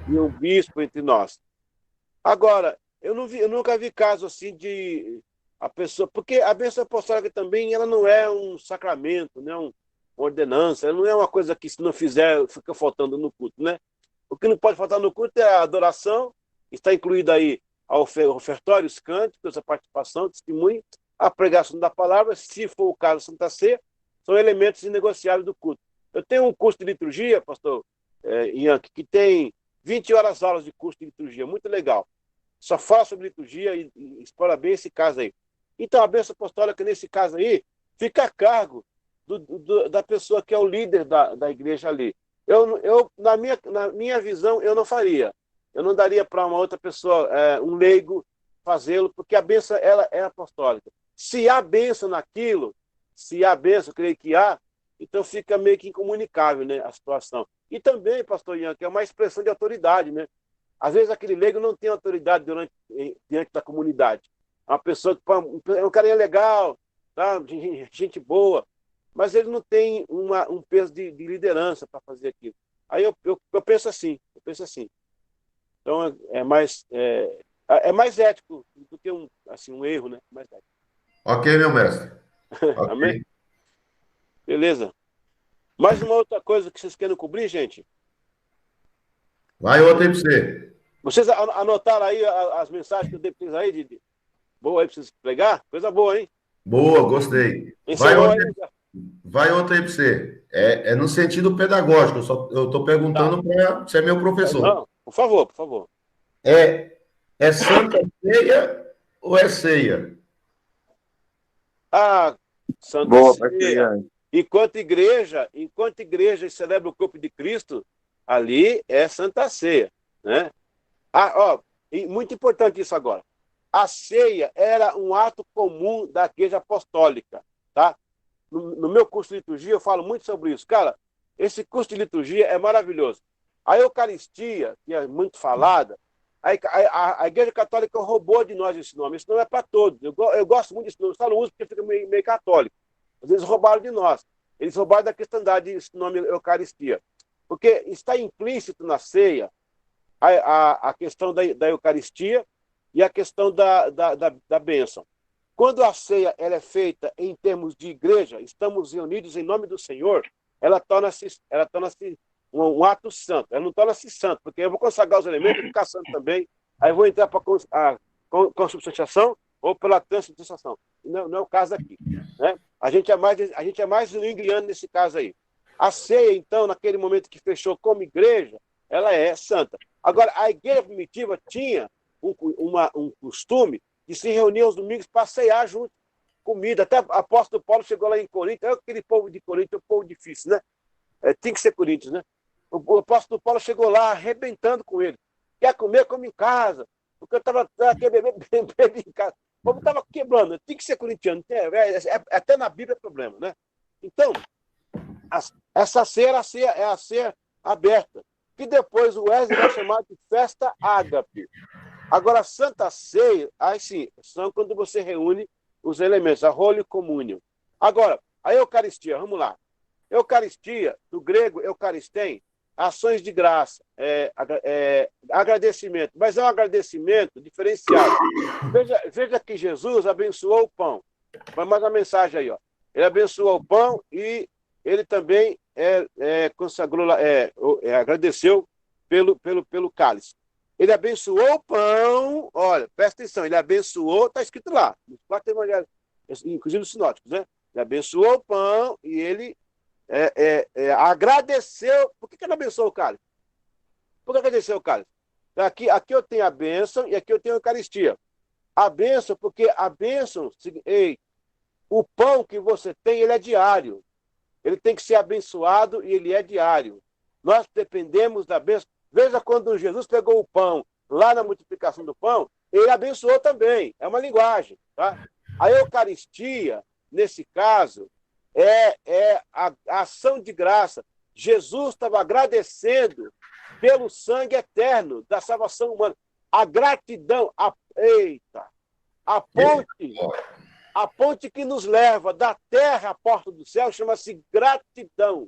e um bispo entre nós. Agora, eu nunca vi caso assim de a pessoa, porque a bênção apostólica também ela não é um sacramento, né? Uma ordenança, ela não é uma coisa que se não fizer fica faltando no culto, né? O que não pode faltar no culto é a adoração, está incluída aí o ofertório, os cânticos, a participação, o testemunho, a pregação da palavra, se for o caso, Santa Ceia, são elementos inegociáveis do culto. Eu tenho um curso de liturgia, pastor Ian, que tem 20 horas aulas de curso de liturgia, muito legal. Só fala sobre liturgia e explora bem esse caso aí. Então, a bênção apostólica, nesse caso aí, fica a cargo da pessoa que é o líder da igreja ali. Na minha visão, eu não faria. Eu não daria para uma outra pessoa, um leigo, fazê-lo, porque a bênção ela é apostólica. Se há bênção naquilo, creio que há, então fica meio que incomunicável, né, a situação. E também, pastor Ian, que é uma expressão de autoridade, né? Às vezes aquele leigo não tem autoridade diante da comunidade. Uma pessoa que é um carinha legal, tá? Gente boa, mas ele não tem um peso de liderança para fazer aquilo. Aí eu penso assim, Então é mais ético do que um erro, né? Mais ético. Ok, meu mestre. Amém? Okay. Beleza. Mais uma outra coisa que vocês querem cobrir, gente? Vai outra aí para você. Vocês anotaram aí as mensagens que eu dei para vocês aí? Boa aí para vocês pegar? Coisa boa, hein? Boa, gostei. Vai outra aí para você. É no sentido pedagógico, eu estou perguntando para você é meu professor. Não, por favor. É Santa Ceia ou é ceia? Ah, Santa Boa, Ceia. enquanto igreja celebra o corpo de Cristo, ali é Santa Ceia, né? E muito importante isso agora. A ceia era um ato comum da igreja apostólica, tá? No meu curso de liturgia eu falo muito sobre isso. Cara, esse curso de liturgia é maravilhoso. A Eucaristia, que é muito falada, a Igreja Católica roubou de nós esse nome. Esse nome é para todos. Eu gosto muito desse nome, eu só não uso porque fica meio católico. Mas eles roubaram de nós. Eles roubaram da cristandade esse nome Eucaristia. Porque está implícito na ceia a questão da Eucaristia e a questão da bênção. Quando a ceia ela é feita em termos de igreja, estamos reunidos em nome do Senhor, ela torna-se um ato santo. Ela não torna-se santo, porque eu vou consagrar os elementos e ficar santo também. Aí eu vou entrar para a consubstanciação ou pela transubstanciação. Não é o caso aqui, né? A gente é mais zwingliano nesse caso aí. A ceia, então, naquele momento que fechou como igreja, ela é santa. Agora, a igreja primitiva tinha um costume de se reunir aos domingos para ceiar junto, comida. Até o apóstolo Paulo chegou lá em Corinto, aquele povo de Corinto é um povo difícil, né? Tem que ser Coríntios, né? O apóstolo Paulo chegou lá arrebentando com ele. Quer comer, come em casa. Porque eu estava querendo beber em casa. O povo estava quebrando. Tem que ser corintiano. Até na Bíblia é problema, né? Então, essa ceia é a ceia aberta, que depois o Wesley vai chamar de festa ágape. Agora, a Santa Ceia, aí sim, são quando você reúne os elementos, a Holy Communion. Agora, a Eucaristia, vamos lá. Eucaristia, do grego Eucaristém, ações de graça, agradecimento, mas é um agradecimento diferenciado. Veja que Jesus abençoou o pão. Mais uma mensagem aí, ó. Ele abençoou o pão e ele também consagrou, agradeceu pelo cálice. Ele abençoou o pão, olha, presta atenção, ele abençoou, está escrito lá, nos 4 evangelhos, inclusive nos sinóticos, né? Ele abençoou o pão e ele agradeceu. Por que ele abençoou o cálice? Por que agradeceu o cálice? Aqui eu tenho a bênção e aqui eu tenho a Eucaristia. A bênção, porque a bênção, o pão que você tem, ele é diário. Ele tem que ser abençoado e ele é diário. Nós dependemos da bênção. Veja quando Jesus pegou o pão, lá na multiplicação do pão, ele abençoou também. É uma linguagem. Tá? A Eucaristia, nesse caso, é a ação de graça. Jesus estava agradecendo pelo sangue eterno da salvação humana. A gratidão, a ponte que nos leva da terra à porta do céu chama-se gratidão.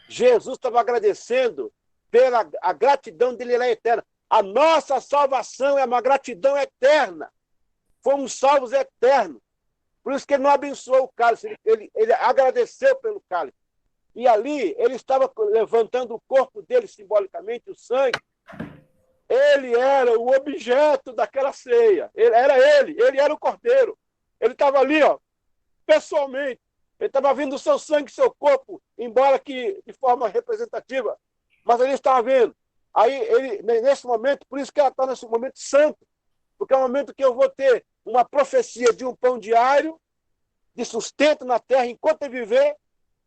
Jesus estava agradecendo pela a gratidão dele, ela é eterna. A nossa salvação é uma gratidão eterna. Fomos salvos eternos. Por isso que ele não abençoou o cálice, ele agradeceu pelo cálice. E ali ele estava levantando o corpo dele simbolicamente, o sangue. Ele era o objeto daquela ceia. Ele era o cordeiro. Ele estava ali, ó, pessoalmente. Ele estava vendo o seu sangue, seu corpo, embora que de forma representativa. Mas ele estava vendo. Aí, nesse momento, por isso que ela está nesse momento santo. Porque é o momento que eu vou ter uma profecia de um pão diário, de sustento na terra enquanto eu viver,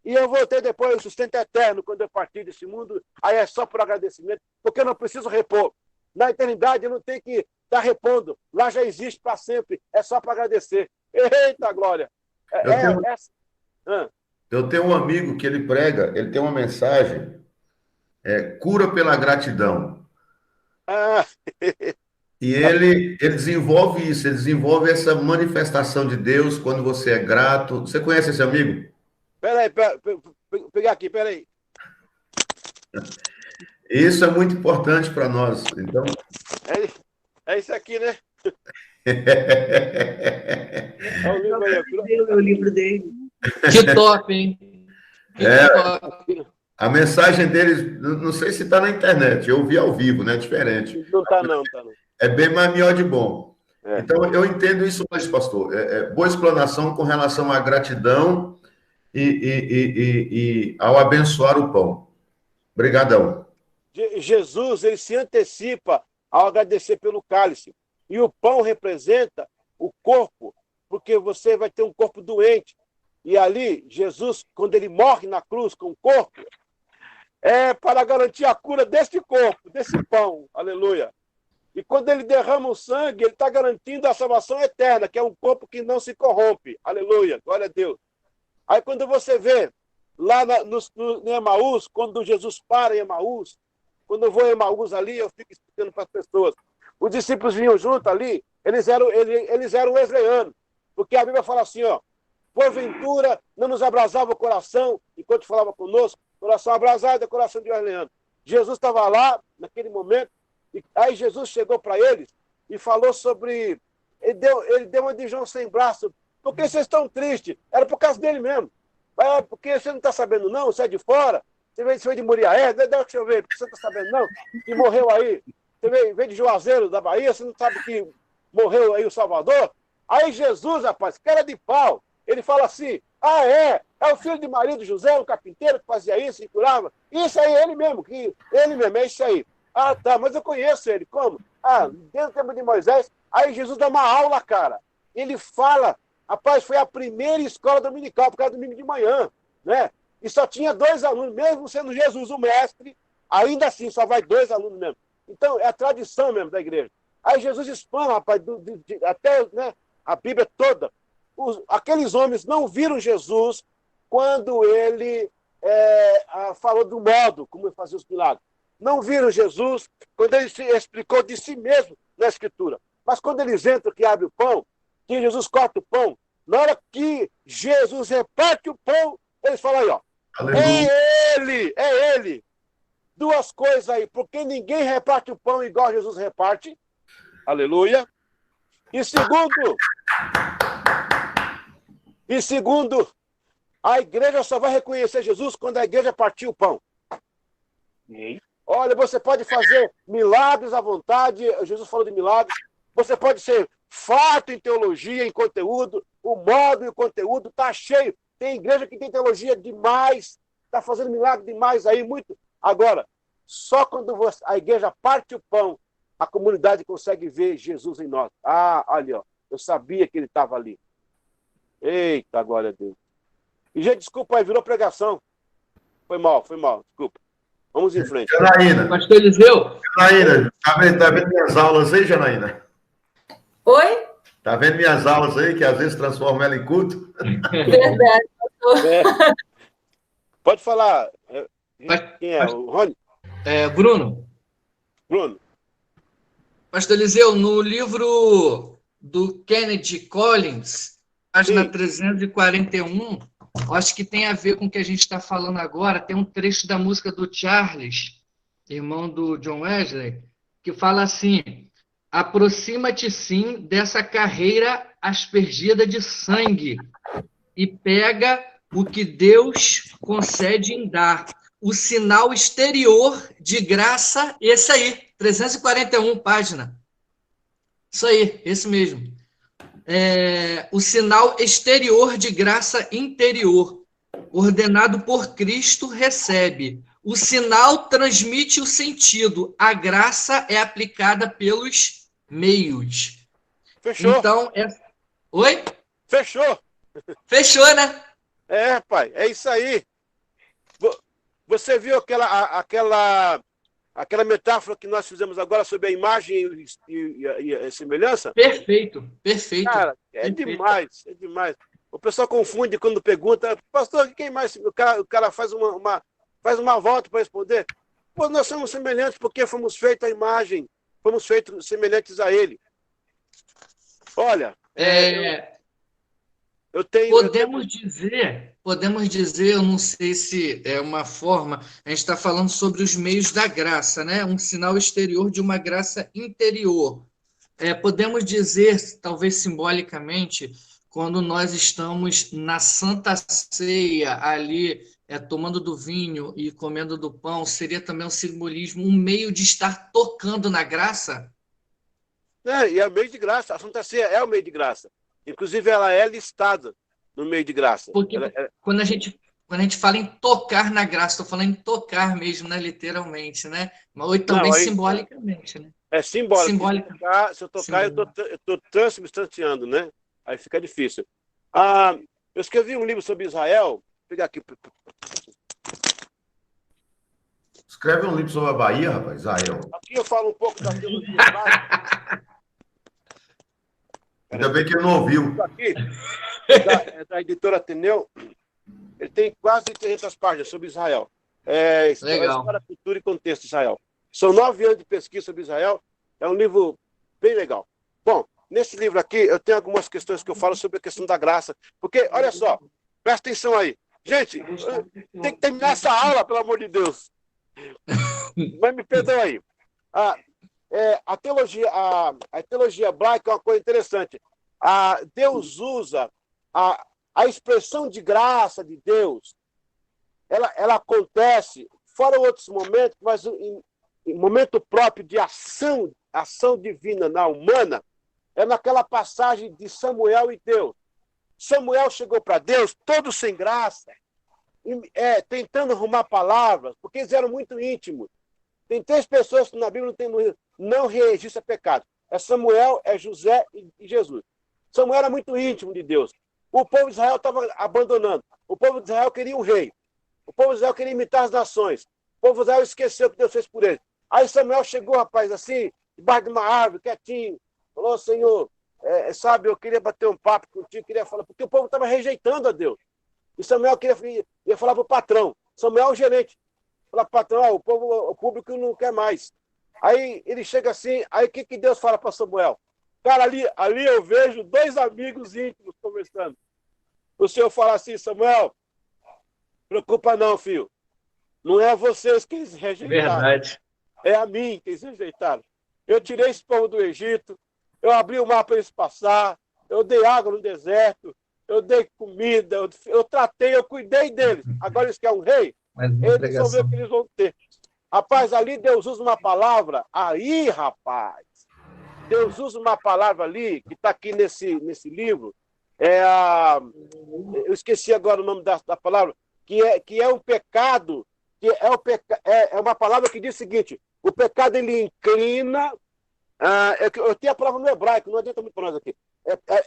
e eu vou ter depois o sustento eterno quando eu partir desse mundo. Aí é só por agradecimento, porque eu não preciso repor. Na eternidade eu não tenho que estar repondo. Lá já existe para sempre. É só para agradecer. Eita, glória! Eu tenho um amigo que ele prega, ele tem uma mensagem, cura pela gratidão. E ele desenvolve isso, ele desenvolve essa manifestação de Deus quando você é grato. Você conhece esse amigo? Peraí, pegar aqui, peraí. Isso é muito importante para nós. Então... É isso aqui, né? É o livro dele. Que top, hein? Top. A mensagem deles, não sei se está na internet, eu vi ao vivo, né? Diferente. Não está não, tá não. É bem mais melhor de bom. Então, eu entendo isso hoje, pastor. Boa explanação com relação à gratidão e ao abençoar o pão. Obrigadão. Jesus, ele se antecipa ao agradecer pelo cálice. E o pão representa o corpo, porque você vai ter um corpo doente. E ali, Jesus, quando ele morre na cruz com o corpo, é para garantir a cura deste corpo, desse pão. Aleluia. E quando ele derrama o sangue, ele está garantindo a salvação eterna, que é um corpo que não se corrompe. Aleluia. Glória a Deus. Aí quando você vê lá em Emaús, quando Jesus para em Emaús, quando eu vou em Emaús ali, eu fico explicando para as pessoas. Os discípulos vinham junto ali, eles eram wesleyanos, porque a Bíblia fala assim, ó, porventura não nos abrasava o coração, enquanto falava conosco, coração abrasado é coração de wesleano. Jesus estava lá, naquele momento, e aí Jesus chegou para eles e falou sobre... Ele deu uma de João sem braço. Por que vocês estão tristes? Era por causa dele mesmo. É, porque você não está sabendo, não? Você é de fora? Você veio de Muriaé? Deixa eu ver. Porque você não está sabendo, não? Que morreu aí. Você veio de Juazeiro, da Bahia? Você não sabe que morreu aí o Salvador? Aí Jesus, rapaz, cara de pau, ele fala assim, é o filho de Maria do José, o carpinteiro que fazia isso e curava. Isso aí, ele mesmo, é isso aí. Ah, tá, mas eu conheço ele. Como? Desde o tempo de Moisés. Aí Jesus dá uma aula, cara. Ele fala, rapaz, foi a primeira escola dominical, por causa do domingo de manhã, né? E só tinha 2 alunos, mesmo sendo Jesus o mestre, ainda assim só vai 2 alunos mesmo. Então, é a tradição mesmo da igreja. Aí Jesus expõe, rapaz, até, né, a Bíblia toda. Aqueles homens não viram Jesus quando ele falou do modo como ele fazia os milagres. Não viram Jesus quando ele se explicou de si mesmo na Escritura. Mas quando eles entram que abre o pão, que Jesus corta o pão, na hora que Jesus reparte o pão, eles falam aí, ó, Aleluia. é ele. 2 coisas aí, porque ninguém reparte o pão igual Jesus reparte. Aleluia. E segundo, a igreja só vai reconhecer Jesus quando a igreja partir o pão. Olha, você pode fazer milagres à vontade, Jesus falou de milagres, você pode ser farto em teologia, em conteúdo, o modo e o conteúdo está cheio. Tem igreja que tem teologia demais, está fazendo milagre demais aí, muito. Agora, só quando a igreja parte o pão, a comunidade consegue ver Jesus em nós. Olha, ó, eu sabia que ele estava ali. Eita, glória a Deus. E, gente, desculpa aí, virou pregação. Foi mal, desculpa. Vamos em frente. Janaína. Pastor Eliseu? Janaína, tá vendo minhas aulas aí, Janaína? Oi? Tá vendo minhas aulas aí, que às vezes transformam ela em culto? Verdade, pastor. Pode falar. Quem é? O Rony? Bruno. Bruno. Pastor Eliseu, no livro do Kennedy Collins, página 341, acho que tem a ver com o que a gente está falando agora. Tem um trecho da música do Charles, irmão do John Wesley, que fala assim: aproxima-te sim dessa carreira aspergida de sangue e pega o que Deus concede em dar. O sinal exterior de graça, esse aí, 341 página. Isso aí, esse mesmo. O sinal exterior de graça interior, ordenado por Cristo, recebe. O sinal transmite o sentido. A graça é aplicada pelos meios. Fechou. Então, Oi? Fechou. Fechou, né? Pai, é isso aí. Você viu aquela metáfora que nós fizemos agora sobre a imagem e a semelhança? Perfeito. Cara, demais. O pessoal confunde quando pergunta, pastor, quem mais? O cara faz uma volta para responder. Pô, nós somos semelhantes porque fomos feitos à imagem, fomos feitos semelhantes a ele. Olha, Podemos dizer, eu não sei se é uma forma, a gente está falando sobre os meios da graça, né? Um sinal exterior de uma graça interior. Podemos dizer, talvez simbolicamente, quando nós estamos na Santa Ceia, ali, tomando do vinho e comendo do pão, seria também um simbolismo, um meio de estar tocando na graça? E é o meio de graça. A Santa Ceia é o meio de graça. Inclusive, ela é listada no meio de graça. Porque quando a gente fala em tocar na graça, estou falando em tocar mesmo, né? Literalmente, né? Mas também simbolicamente, né? É simbólico. Se eu tocar, eu estou transubstanciando, né? Aí fica difícil. Eu escrevi um livro sobre Israel. Vou pegar aqui. Escreve um livro sobre a Bahia, rapaz, Israel. Aqui eu falo um pouco da teologia hebraica. Ainda bem que ele não ouviu. Isso aqui é da editora Ateneu. Ele tem quase 300 páginas sobre Israel. História, cultura e contexto de Israel. São 9 anos de pesquisa sobre Israel. É um livro bem legal. Bom, nesse livro aqui, eu tenho algumas questões que eu falo sobre a questão da graça. Porque, olha só, presta atenção aí. Gente, tem que terminar essa aula, pelo amor de Deus. Mas me perdoa aí. A teologia hebraica é uma coisa interessante. Deus usa a expressão de graça de Deus. Ela acontece, fora outros momentos, mas em momento próprio de ação divina na humana, é naquela passagem de Samuel e Deus. Samuel chegou para Deus todo sem graça, tentando arrumar palavras, porque eles eram muito íntimos. Tem 3 pessoas que na Bíblia não registram pecado. É Samuel, é José e Jesus. Samuel era muito íntimo de Deus. O povo de Israel estava abandonando. O povo de Israel queria um rei. O povo de Israel queria imitar as nações. O povo de Israel esqueceu o que Deus fez por ele. Aí Samuel chegou, rapaz, assim, debaixo de uma árvore, quietinho. Falou, Senhor, sabe, eu queria bater um papo contigo, queria falar, porque o povo estava rejeitando a Deus. E Samuel ia falar para o patrão. Samuel é o gerente. Fala, patrão, o público não quer mais. Aí ele chega assim, aí o que Deus fala para Samuel? Cara, ali eu vejo 2 amigos íntimos conversando. O Senhor fala assim, Samuel, preocupa não, filho. Não é vocês que eles rejeitaram. Verdade. É a mim que eles rejeitaram. Eu tirei esse povo do Egito, eu abri o mar para eles passar, eu dei água no deserto, eu dei comida, eu tratei, eu cuidei deles. Agora eles querem um rei, eles vão ver o que eles vão ter. Rapaz, ali Deus usa uma palavra, rapaz, Deus usa uma palavra ali, que está aqui nesse livro, eu esqueci agora o nome da palavra, que é um pecado, é uma palavra que diz o seguinte, o pecado ele inclina, eu tenho a palavra no hebraico, não adianta muito para nós aqui,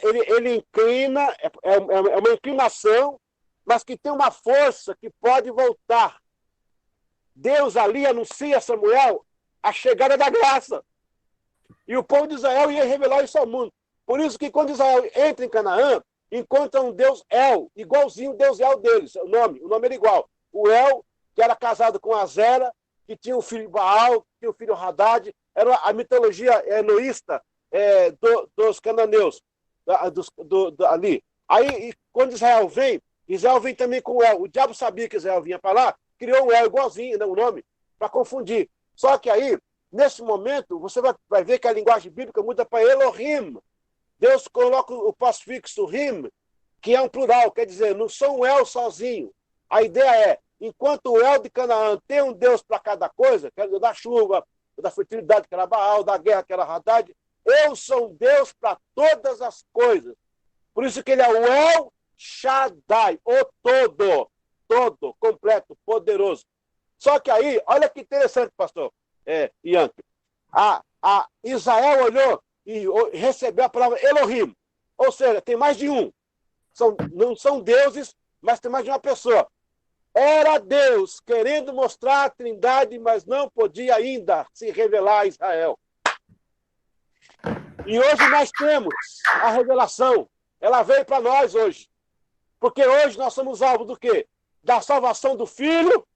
ele inclina, é uma inclinação, mas que tem uma força que pode voltar. Deus ali anuncia a Samuel a chegada da graça. E o povo de Israel ia revelar isso ao mundo. Por isso que quando Israel entra em Canaã, encontra um Deus El, igualzinho o Deus El deles, o nome era igual. O El, que era casado com Azera, que tinha o filho Baal, que tinha o filho Hadad, era a mitologia enoísta dos cananeus, ali. Aí, quando Israel vem também com o El. O diabo sabia que Israel vinha para lá, criou um El igualzinho, né, o nome, para confundir. Só que aí, nesse momento, você vai ver que a linguagem bíblica muda para Elohim. Deus coloca o pós-fixo Rim, que é um plural, quer dizer, não são um El sozinho. A ideia é, enquanto o El de Canaã tem um Deus para cada coisa, que é o Deus da chuva, da fertilidade, que era Baal, da guerra, que era Hadad, eu sou um Deus para todas as coisas. Por isso que ele é o El Shaddai, o todo, completo, poderoso. Só que aí, olha que interessante, pastor Ian. Israel olhou e recebeu a palavra Elohim. Ou seja, tem mais de um. Não são deuses, mas tem mais de uma pessoa. Era Deus querendo mostrar a Trindade, mas não podia ainda se revelar a Israel. E hoje nós temos a revelação. Ela veio para nós hoje. Porque hoje nós somos alvo do quê? Da salvação do Filho,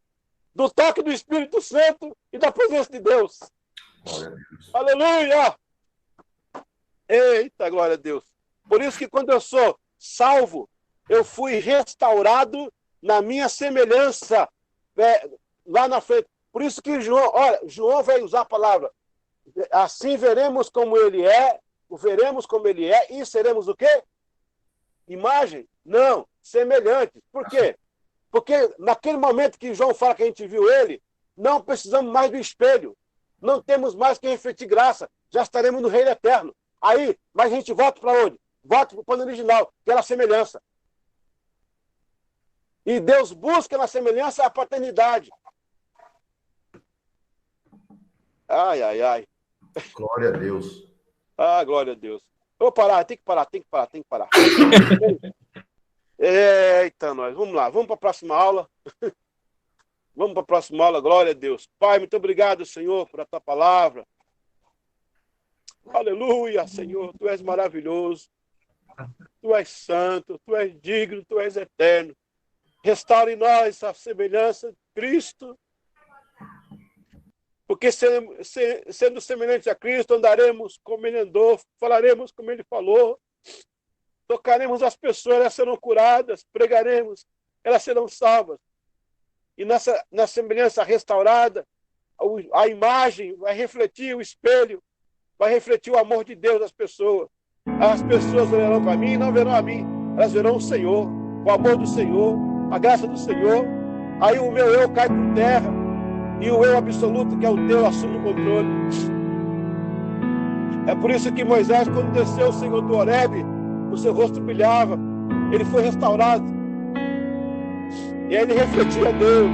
do toque do Espírito Santo e da presença de Deus. Aleluia! Eita, glória a Deus. Por isso que quando eu sou salvo, eu fui restaurado na minha semelhança lá na frente. Por isso que João vai usar a palavra. Assim veremos como ele é e seremos o quê? Imagem? Não, semelhantes. Por quê? Porque naquele momento que João fala que a gente viu ele, não precisamos mais do espelho. Não temos mais que refletir graça. Já estaremos no reino eterno. Aí, mas a gente volta para onde? Volta para o plano original, que era a semelhança. E Deus busca na semelhança a paternidade. Ai, ai, ai. Glória a Deus. Ah, glória a Deus. Vou parar, tem que parar. Eita, nós. Vamos lá. Vamos para a próxima aula. Vamos para a próxima aula. Glória a Deus. Pai, muito obrigado, Senhor, por a tua palavra. Aleluia, Senhor. Tu és maravilhoso. Tu és santo. Tu és digno. Tu és eterno. Restaura em nós a semelhança de Cristo. Porque sendo semelhantes a Cristo, andaremos como ele andou, falaremos como ele falou, tocaremos as pessoas, elas serão curadas, pregaremos, elas serão salvas. E na semelhança restaurada, a imagem vai refletir o espelho, vai refletir o amor de Deus das pessoas. As pessoas olharão para mim e não verão a mim, elas verão o Senhor, o amor do Senhor, a graça do Senhor. Aí o meu eu cai por terra, e o eu absoluto, que é o teu, assume o controle. É por isso que Moisés, quando desceu o Senhor do Horebe, o seu rosto brilhava, ele foi restaurado. E aí ele refletia a Deus.